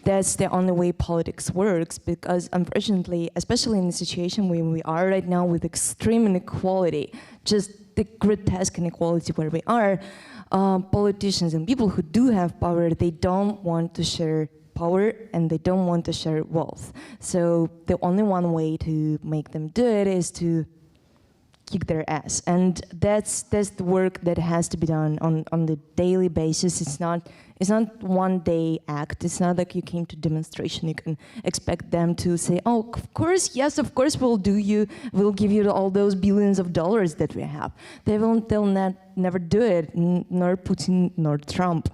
That's the only way politics works, because unfortunately, especially in the situation where we are right now with extreme inequality, just the grotesque inequality where we are, politicians and people who do have power, they don't want to share power and they don't want to share wealth. So the only one way to make them do it is to kick their ass. And that's the work that has to be done on the daily basis. It's not one day act. It's not like you came to demonstration. You can expect them to say, oh, of course, yes, of course we'll give you all those billions of dollars that we have. They'll never do it, nor Putin, nor Trump.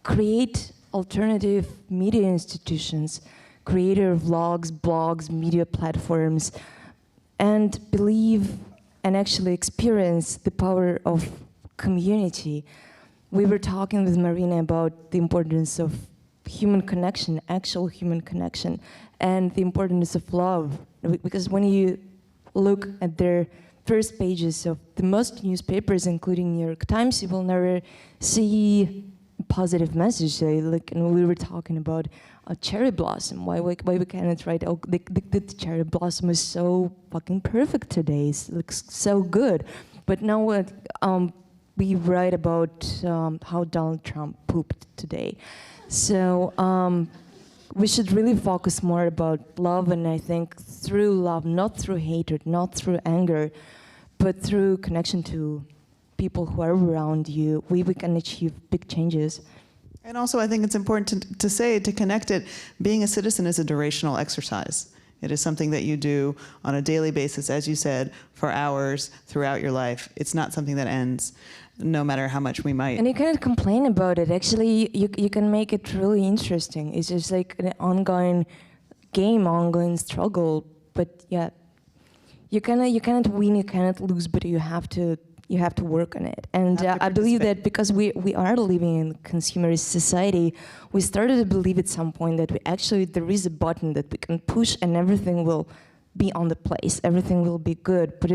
Create alternative media institutions, creator vlogs, blogs, media platforms, and believe and actually experience the power of community. We were talking with Marina about the importance of human connection, actual human connection, and the importance of love. Because when you look at their first pages of the most newspapers, including New York Times, you will never see a positive message. Like, and we were talking about a cherry blossom. Why we cannot write, oh, the cherry blossom is so fucking perfect today. It looks so good. But now we write about how Donald Trump pooped today. So we should really focus more about love, and I think through love, not through hatred, not through anger, but through connection to people who are around you, we can achieve big changes. And also, I think it's important to say, to connect it, being a citizen is a durational exercise. It is something that you do on a daily basis, as you said, for hours throughout your life. It's not something that ends, no matter how much we might. And you cannot complain about it. Actually, you can make it really interesting. It's just like an ongoing game, ongoing struggle. But yeah, you cannot win, you cannot lose, but you have to work on it. And I believe that because we are living in a consumerist society, we started to believe at some point that there is a button that we can push and everything will be on the place, everything will be good. But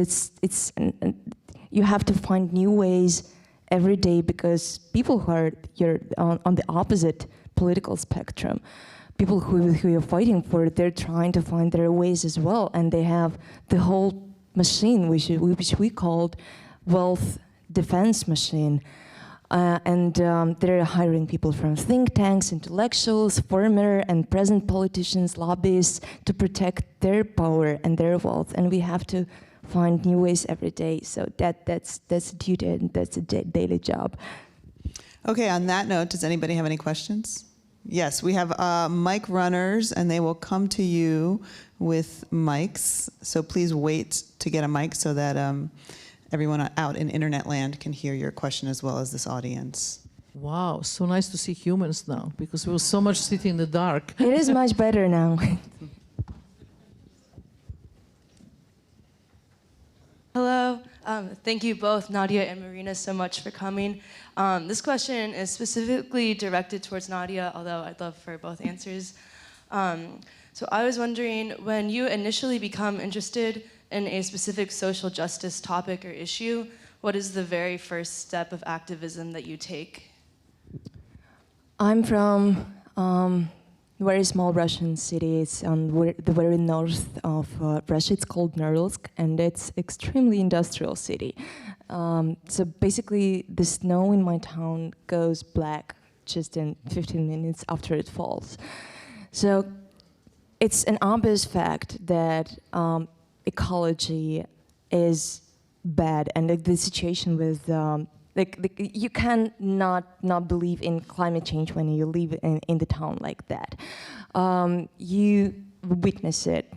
you have to find new ways every day, because people who are on the opposite political spectrum, people who you're fighting for, they're trying to find their ways as well, and they have the whole machine, which we called wealth defense machine. They're hiring people from think tanks, intellectuals, former and present politicians, lobbyists, to protect their power and their wealth. And we have to find new ways every day. So that's a duty, and that's a daily job. Okay, on that note, does anybody have any questions? Yes, we have mic runners, and they will come to you with mics. So please wait to get a mic so that everyone out in internet land can hear your question as well as this audience. Wow, so nice to see humans now, because we were so much sitting in the dark. It is much better now. Hello. Thank you both, Nadya and Marina, so much for coming. This question is specifically directed towards Nadya, although I'd love for both answers. So I was wondering, when you initially become interested in a specific social justice topic or issue, what is the very first step of activism that you take? I'm from a very small Russian city. It's on the very north of Russia. It's called Norilsk, and it's extremely industrial city. So basically, the snow in my town goes black just in 15 minutes after it falls. So it's an obvious fact that ecology is bad, and the situation with you can not believe in climate change when you live in the town like that. You witness it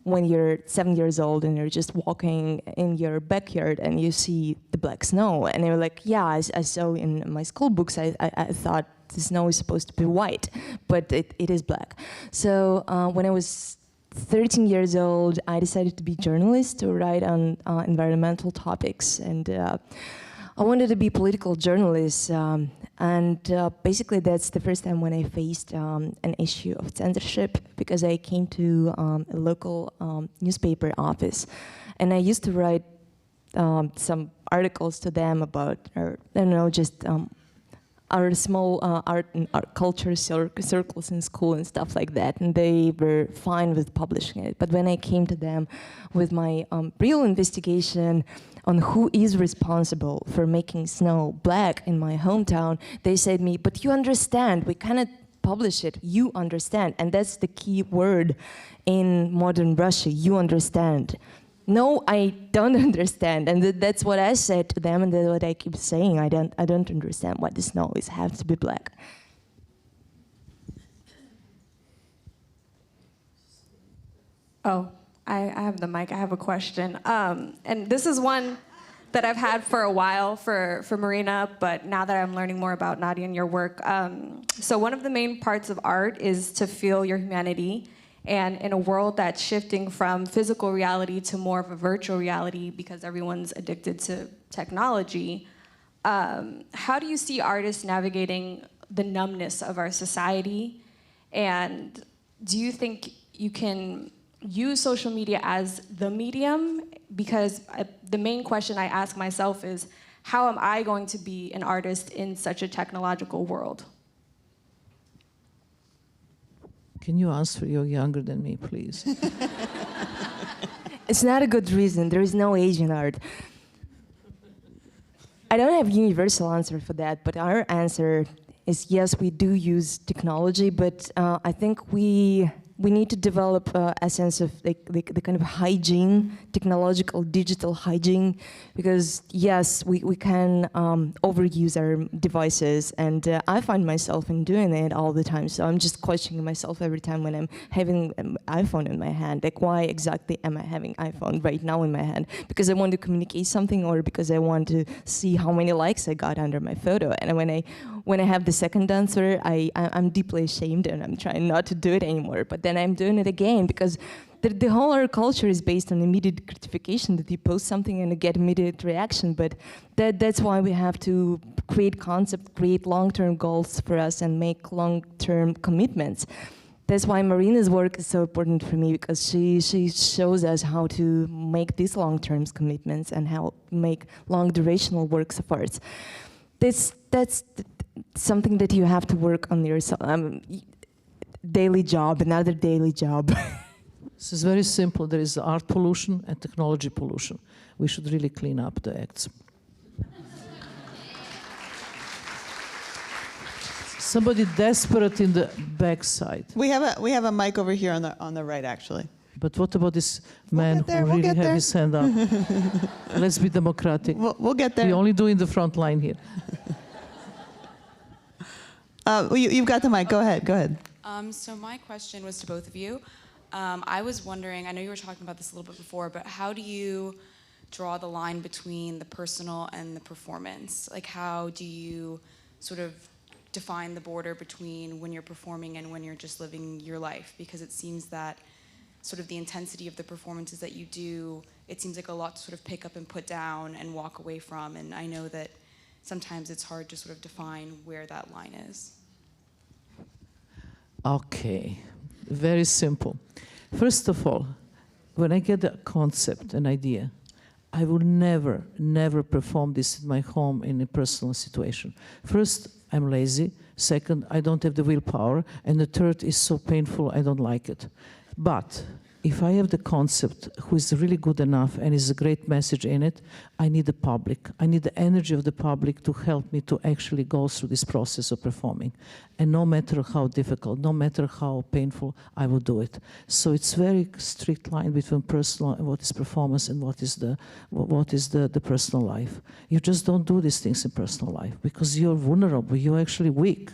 when you're 7 years old and you're just walking in your backyard and you see the black snow, and you're like, yeah, I saw in my school books, I thought the snow is supposed to be white, but it is black. So when I was 13 years old, I decided to be a journalist, to write on environmental topics, and I wanted to be a political journalist, basically that's the first time when I faced an issue of censorship, because I came to a local newspaper office, and I used to write some articles to them about, I don't know, just our small art and art culture circles in school and stuff like that, and they were fine with publishing it. But when I came to them with my real investigation on who is responsible for making snow black in my hometown, they said to me, but you understand, we cannot publish it, you understand. And that's the key word in modern Russia, you understand. No, I don't understand, and that's what I said to them, and that's what I keep saying. I don't understand why the snow has to be black. Oh, I have the mic. I have a question, and this is one that I've had for a while for Marina, but now that I'm learning more about Nadya and your work, so one of the main parts of art is to feel your humanity. And in a world that's shifting from physical reality to more of a virtual reality because everyone's addicted to technology, how do you see artists navigating the numbness of our society? And do you think you can use social media as the medium? Because the main question I ask myself is, how am I going to be an artist in such a technological world? Can you answer? You're younger than me, please. It's not a good reason. There is no age in art. I don't have a universal answer for that, but our answer is yes, we do use technology, but I think we we need to develop a sense of the kind of hygiene, technological, digital hygiene, because yes, we can overuse our devices, and I find myself in doing it all the time. So I'm just questioning myself every time when I'm having an iPhone in my hand. Like, why exactly am I having iPhone right now in my hand? Because I want to communicate something, or because I want to see how many likes I got under my photo? And when I have the second answer, I'm deeply ashamed, and I'm trying not to do it anymore. But then I'm doing it again, because the whole our culture is based on immediate gratification, that you post something and you get immediate reaction. But that's why we have to create concepts, create long-term goals for us, and make long-term commitments. That's why Marina's work is so important for me, because she shows us how to make these long-term commitments and how to make long-durational works of art. That's something that you have to work on yourself. Daily job, another daily job. This is very simple. There is art pollution and technology pollution. We should really clean up the acts. Somebody desperate in the backside. We have a mic over here on the right, actually. But what about this man who really had his hand up? Let's be democratic. We'll get there. We only do in the front line here. You've got the mic. Go ahead. So my question was to both of you. I was wondering, I know you were talking about this a little bit before, but how do you draw the line between the personal and the performance? Like, how do you sort of define the border between when you're performing and when you're just living your life? Because it seems that sort of the intensity of the performances that you do, it seems like a lot to sort of pick up and put down and walk away from. And I know that sometimes it's hard to sort of define where that line is. Okay, very simple. First of all, when I get a concept, an idea, I will never perform this in my home in a personal situation. First, I'm lazy. Second, I don't have the willpower. And the third is so painful, I don't like it. But if I have the concept who is really good enough and is a great message in it, I need the public. I need the energy of the public to help me to actually go through this process of performing. And no matter how difficult, no matter how painful, I will do it. So it's very strict line between personal and what is performance and what is the personal life. You just don't do these things in personal life because you're vulnerable, you're actually weak.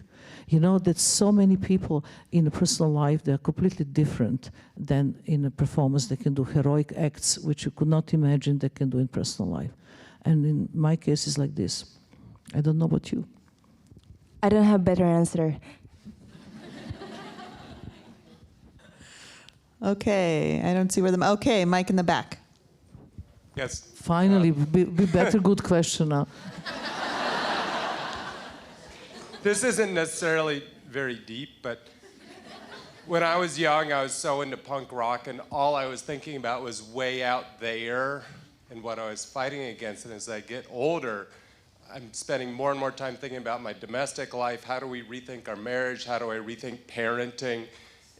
You know that so many people in a personal life, they're completely different than in a performance. They can do heroic acts which you could not imagine they can do in personal life. And in my case, it's like this. I don't know about you. I don't have a better answer. Okay, I don't see where the... Okay, mic in the back. Yes. Finally, be better good question now. This isn't necessarily very deep, but when I was young, I was so into punk rock, and all I was thinking about was way out there and what I was fighting against. And as I get older, I'm spending more and more time thinking about my domestic life. How do we rethink our marriage? How do I rethink parenting?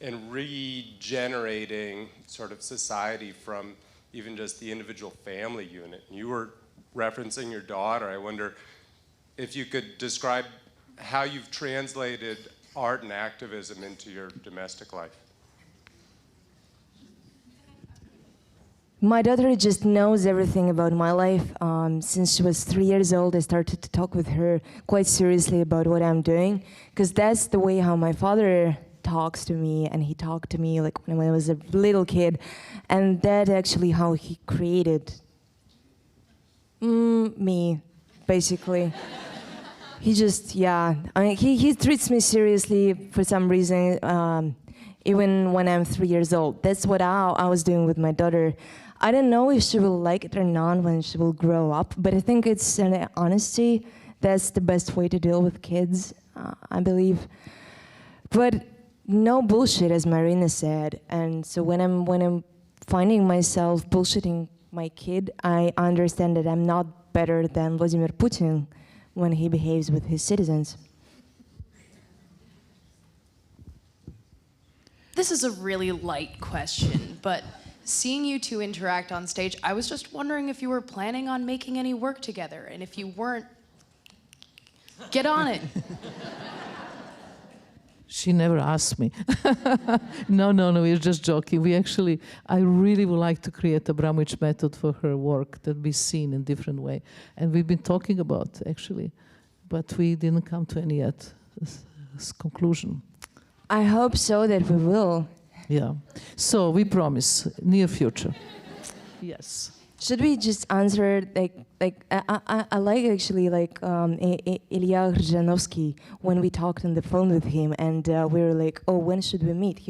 And regenerating sort of society from even just the individual family unit. You were referencing your daughter. I wonder if you could describe how you've translated art and activism into your domestic life. My daughter just knows everything about my life. Since she was 3 years old, I started to talk with her quite seriously about what I'm doing, because that's the way how my father talks to me, and he talked to me like when I was a little kid, and that's actually how he created me, basically. He just, I mean, he treats me seriously for some reason, even when I'm 3 years old. That's what I was doing with my daughter. I don't know if she will like it or not when she will grow up, but I think it's an honesty. That's the best way to deal with kids, I believe. But no bullshit, as Marina said. And so when I'm finding myself bullshitting my kid, I understand that I'm not better than Vladimir Putin when he behaves with his citizens. This is a really light question, but seeing you two interact on stage, I was just wondering if you were planning on making any work together, and if you weren't, get on it. She never asked me. No, we're just joking. I really would like to create a Abramovic method for her work that be seen in different way. And we've been talking about, actually, but we didn't come to any yet conclusion. I hope so that we will. Yeah. So we promise, near future. Yes. Should we just answer I like actually Ilya Rzhanovsky when we talked on the phone with him and we were like, oh, when should we meet?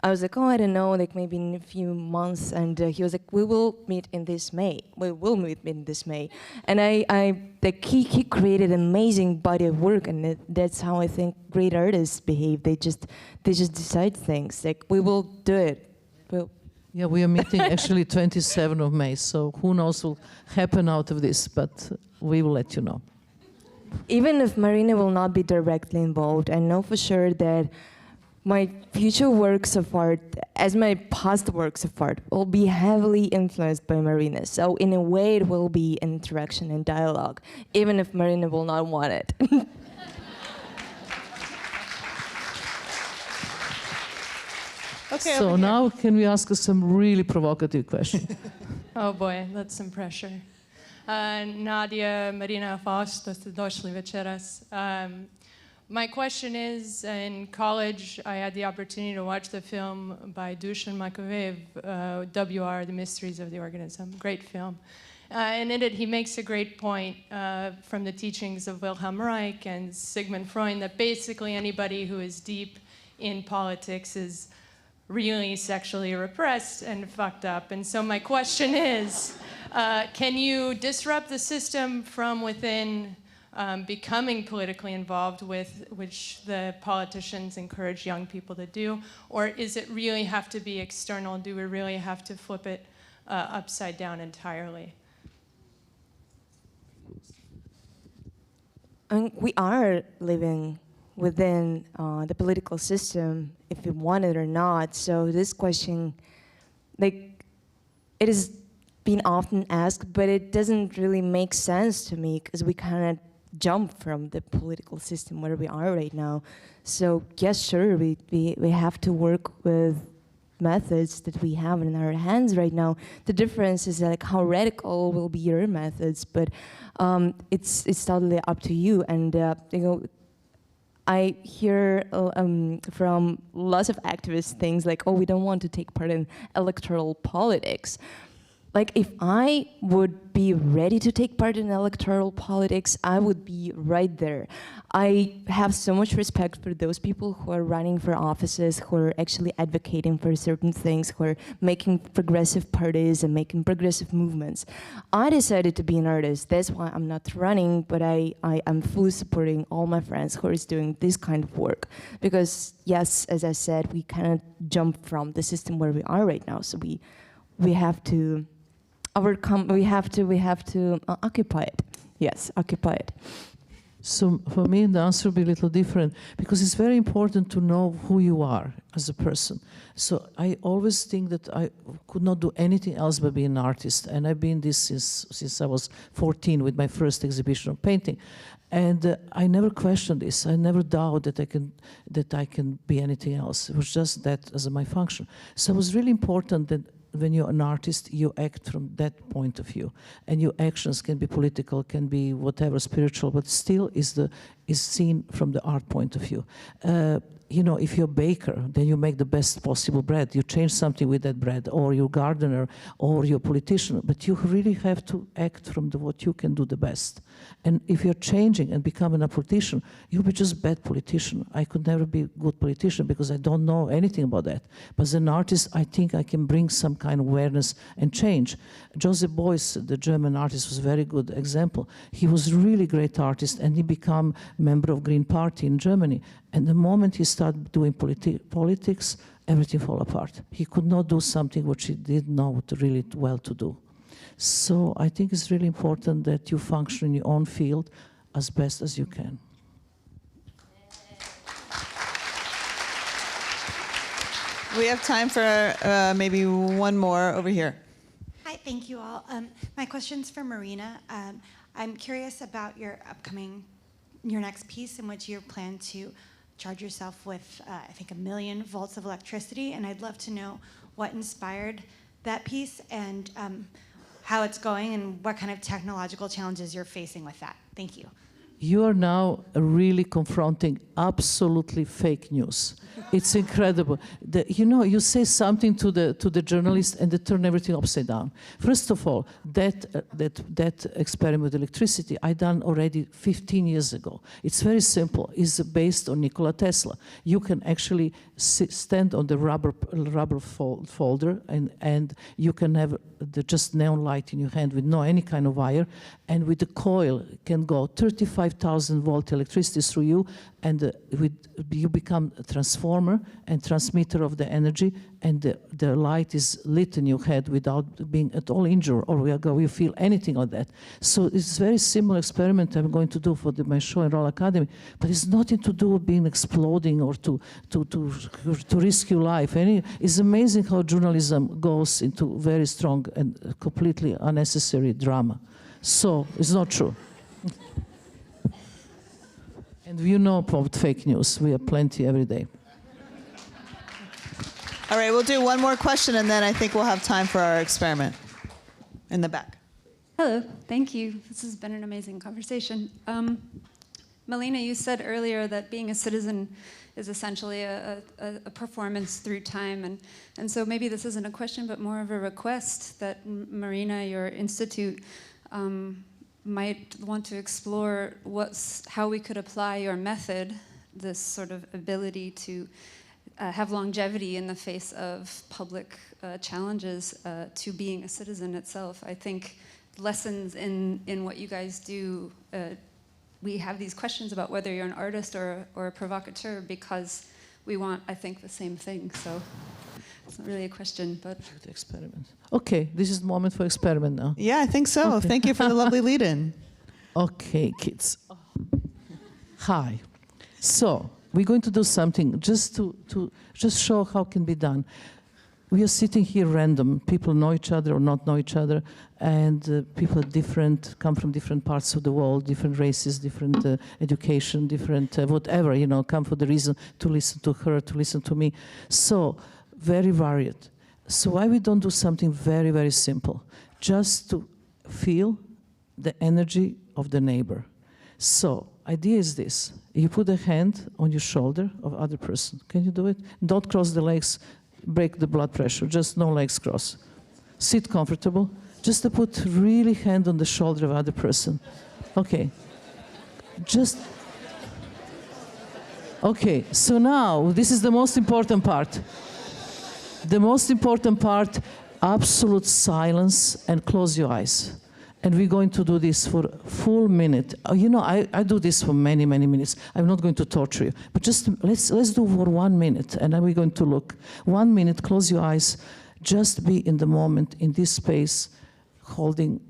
I was like, oh, I don't know, like maybe in a few months, and he was like, we will meet in this May. We will meet in this May, and he created an amazing body of work, and that's how I think great artists behave. They just decide things like we will do it. Yeah, we are meeting actually 27th of May, so who knows what will happen out of this, but we will let you know. Even if Marina will not be directly involved, I know for sure that my future works of art, as my past works of art, will be heavily influenced by Marina. So in a way, it will be interaction and dialogue, even if Marina will not want it. Okay, so now can we ask us some really provocative questions? Oh boy, that's some pressure. Nadya, Marina, Fausto ste došli večeras. My question is, in college, I had the opportunity to watch the film by Dusan Makovejev, WR, The Mysteries of the Organism. Great film. And in it, he makes a great point from the teachings of Wilhelm Reich and Sigmund Freud that basically anybody who is deep in politics is really sexually repressed and fucked up. And so my question is, can you disrupt the system from within becoming politically involved with, which the politicians encourage young people to do? Or is it really have to be external? Do we really have to flip it upside down entirely? We are living within the political system, if we want it or not. So this question, like, it has been often asked, but it doesn't really make sense to me because we kind of jump from the political system where we are right now. So yes, sure, we have to work with methods that we have in our hands right now. The difference is like how radical will be your methods, but it's totally up to you. And you know, I hear from lots of activists things like, oh, we don't want to take part in electoral politics. Like, if I would be ready to take part in electoral politics, I would be right there. I have so much respect for those people who are running for offices, who are actually advocating for certain things, who are making progressive parties and making progressive movements. I decided to be an artist. That's why I'm not running, but I am fully supporting all my friends who are doing this kind of work. Because, yes, as I said, we kind of jump from the system where we are right now. So we have to overcome, we have to occupy it. Yes, occupy it. So for me, the answer will be a little different, because it's very important to know who you are as a person. So I always think that I could not do anything else but be an artist, and I've been this since I was 14 with my first exhibition of painting. And I never questioned this. I never doubted that I can be anything else. It was just that as my function. So it was really important that when you're an artist, you act from that point of view, and your actions can be political, can be whatever, spiritual, but still is seen from the art point of view. You know, if you're a baker, then you make the best possible bread. You change something with that bread, or you're a gardener, or you're a politician. But you really have to act from what you can do the best. And if you're changing and becoming a politician, you'll be just a bad politician. I could never be a good politician because I don't know anything about that. But as an artist, I think I can bring some kind of awareness and change. Joseph Beuys, the German artist, was a very good example. He was a really great artist, and he became a member of Green Party in Germany. And the moment he started doing politics, everything fell apart. He could not do something which he didn't know really well to do. So I think it's really important that you function in your own field as best as you can. We have time for maybe one more over here. Hi, thank you all. My question's for Marina. I'm curious about your next piece in which you plan to charge yourself with, I think, 1 million volts of electricity. And I'd love to know what inspired that piece and how it's going and what kind of technological challenges you're facing with that. Thank you. You are now really confronting absolutely fake news. It's incredible. You know, you say something to the journalist and they turn everything upside down. First of all, that experiment with electricity I done already 15 years ago. It's very simple. It's based on Nikola Tesla. You can actually stand on the rubber folder and you can have just neon light in your hand with no any kind of wire, and with the coil can go 35,000 volt electricity through you, and you become a transformer and transmitter of the energy, and the light is lit in your head without being at all injured or you feel anything of that. So it's a very similar experiment I'm going to do for my show in Royal Academy, but it's nothing to do with being exploding or to risk your life. It's amazing how journalism goes into very strong and completely unnecessary drama. So it's not true. And you know about fake news. We have plenty every day. All right, we'll do one more question, and then I think we'll have time for our experiment. In the back. Hello, thank you. This has been an amazing conversation. Melina, you said earlier that being a citizen is essentially a performance through time, and so maybe this isn't a question, but more of a request that Marina, your institute, might want to explore how we could apply your method, this sort of ability to have longevity in the face of public challenges, to being a citizen itself. I think lessons in what you guys do, we have these questions about whether you're an artist or a provocateur because we want, I think, the same thing. So it's not really a question, but... Experiment. Okay, this is the moment for experiment now. Yeah, I think so. Okay. Thank you for the lovely lead-in. Okay, kids. Hi. So, we're going to do something just to just show how it can be done. We are sitting here random. People know each other or not know each other, and people are different, come from different parts of the world, different races, different education, different whatever, you know, come for the reason to listen to her, to listen to me. So, very varied. So why we don't do something very, very simple? Just to feel the energy of the neighbor. So, idea is this. You put a hand on your shoulder of other person. Can you do it? Don't cross the legs, break the blood pressure. Just no legs cross. Sit comfortable. Just to put really hand on the shoulder of other person. Okay. Just... Okay, so now, this is the most important part. The most important part, absolute silence and close your eyes. And we're going to do this for a full minute. You know, I do this for many, many minutes. I'm not going to torture you. But just let's do for 1 minute, and then we're going to look. 1 minute, close your eyes. Just be in the moment, in this space, holding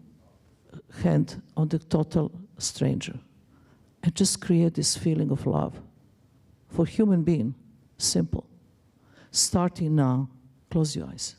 hand on the total stranger. And just create this feeling of love. For human being, simple. Starting now, close your eyes.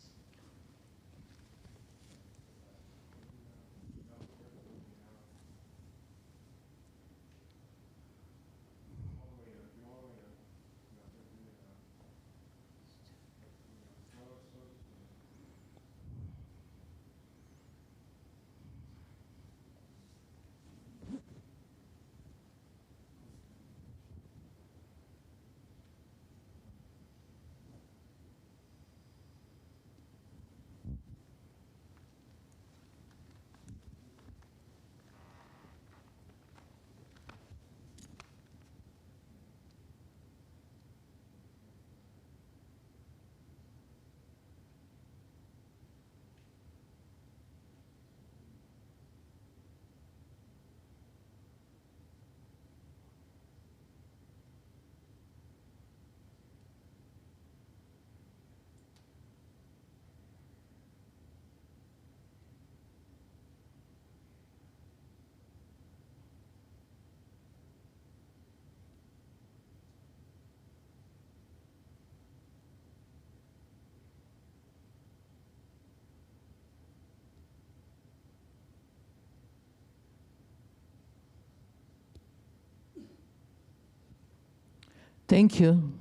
Thank you.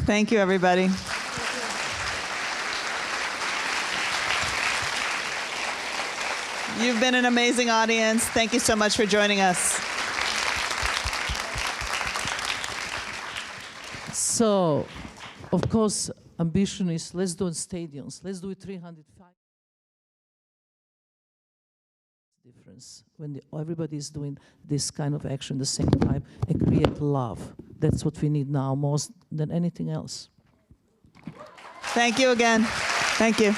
Thank you, everybody. You've been an amazing audience. Thank you so much for joining us. So, of course, ambition is let's do it stadiums. Let's do it 305. Difference when everybody is doing this kind of action at the same time and create love. That's what we need now most than anything else. Thank you again. Thank you.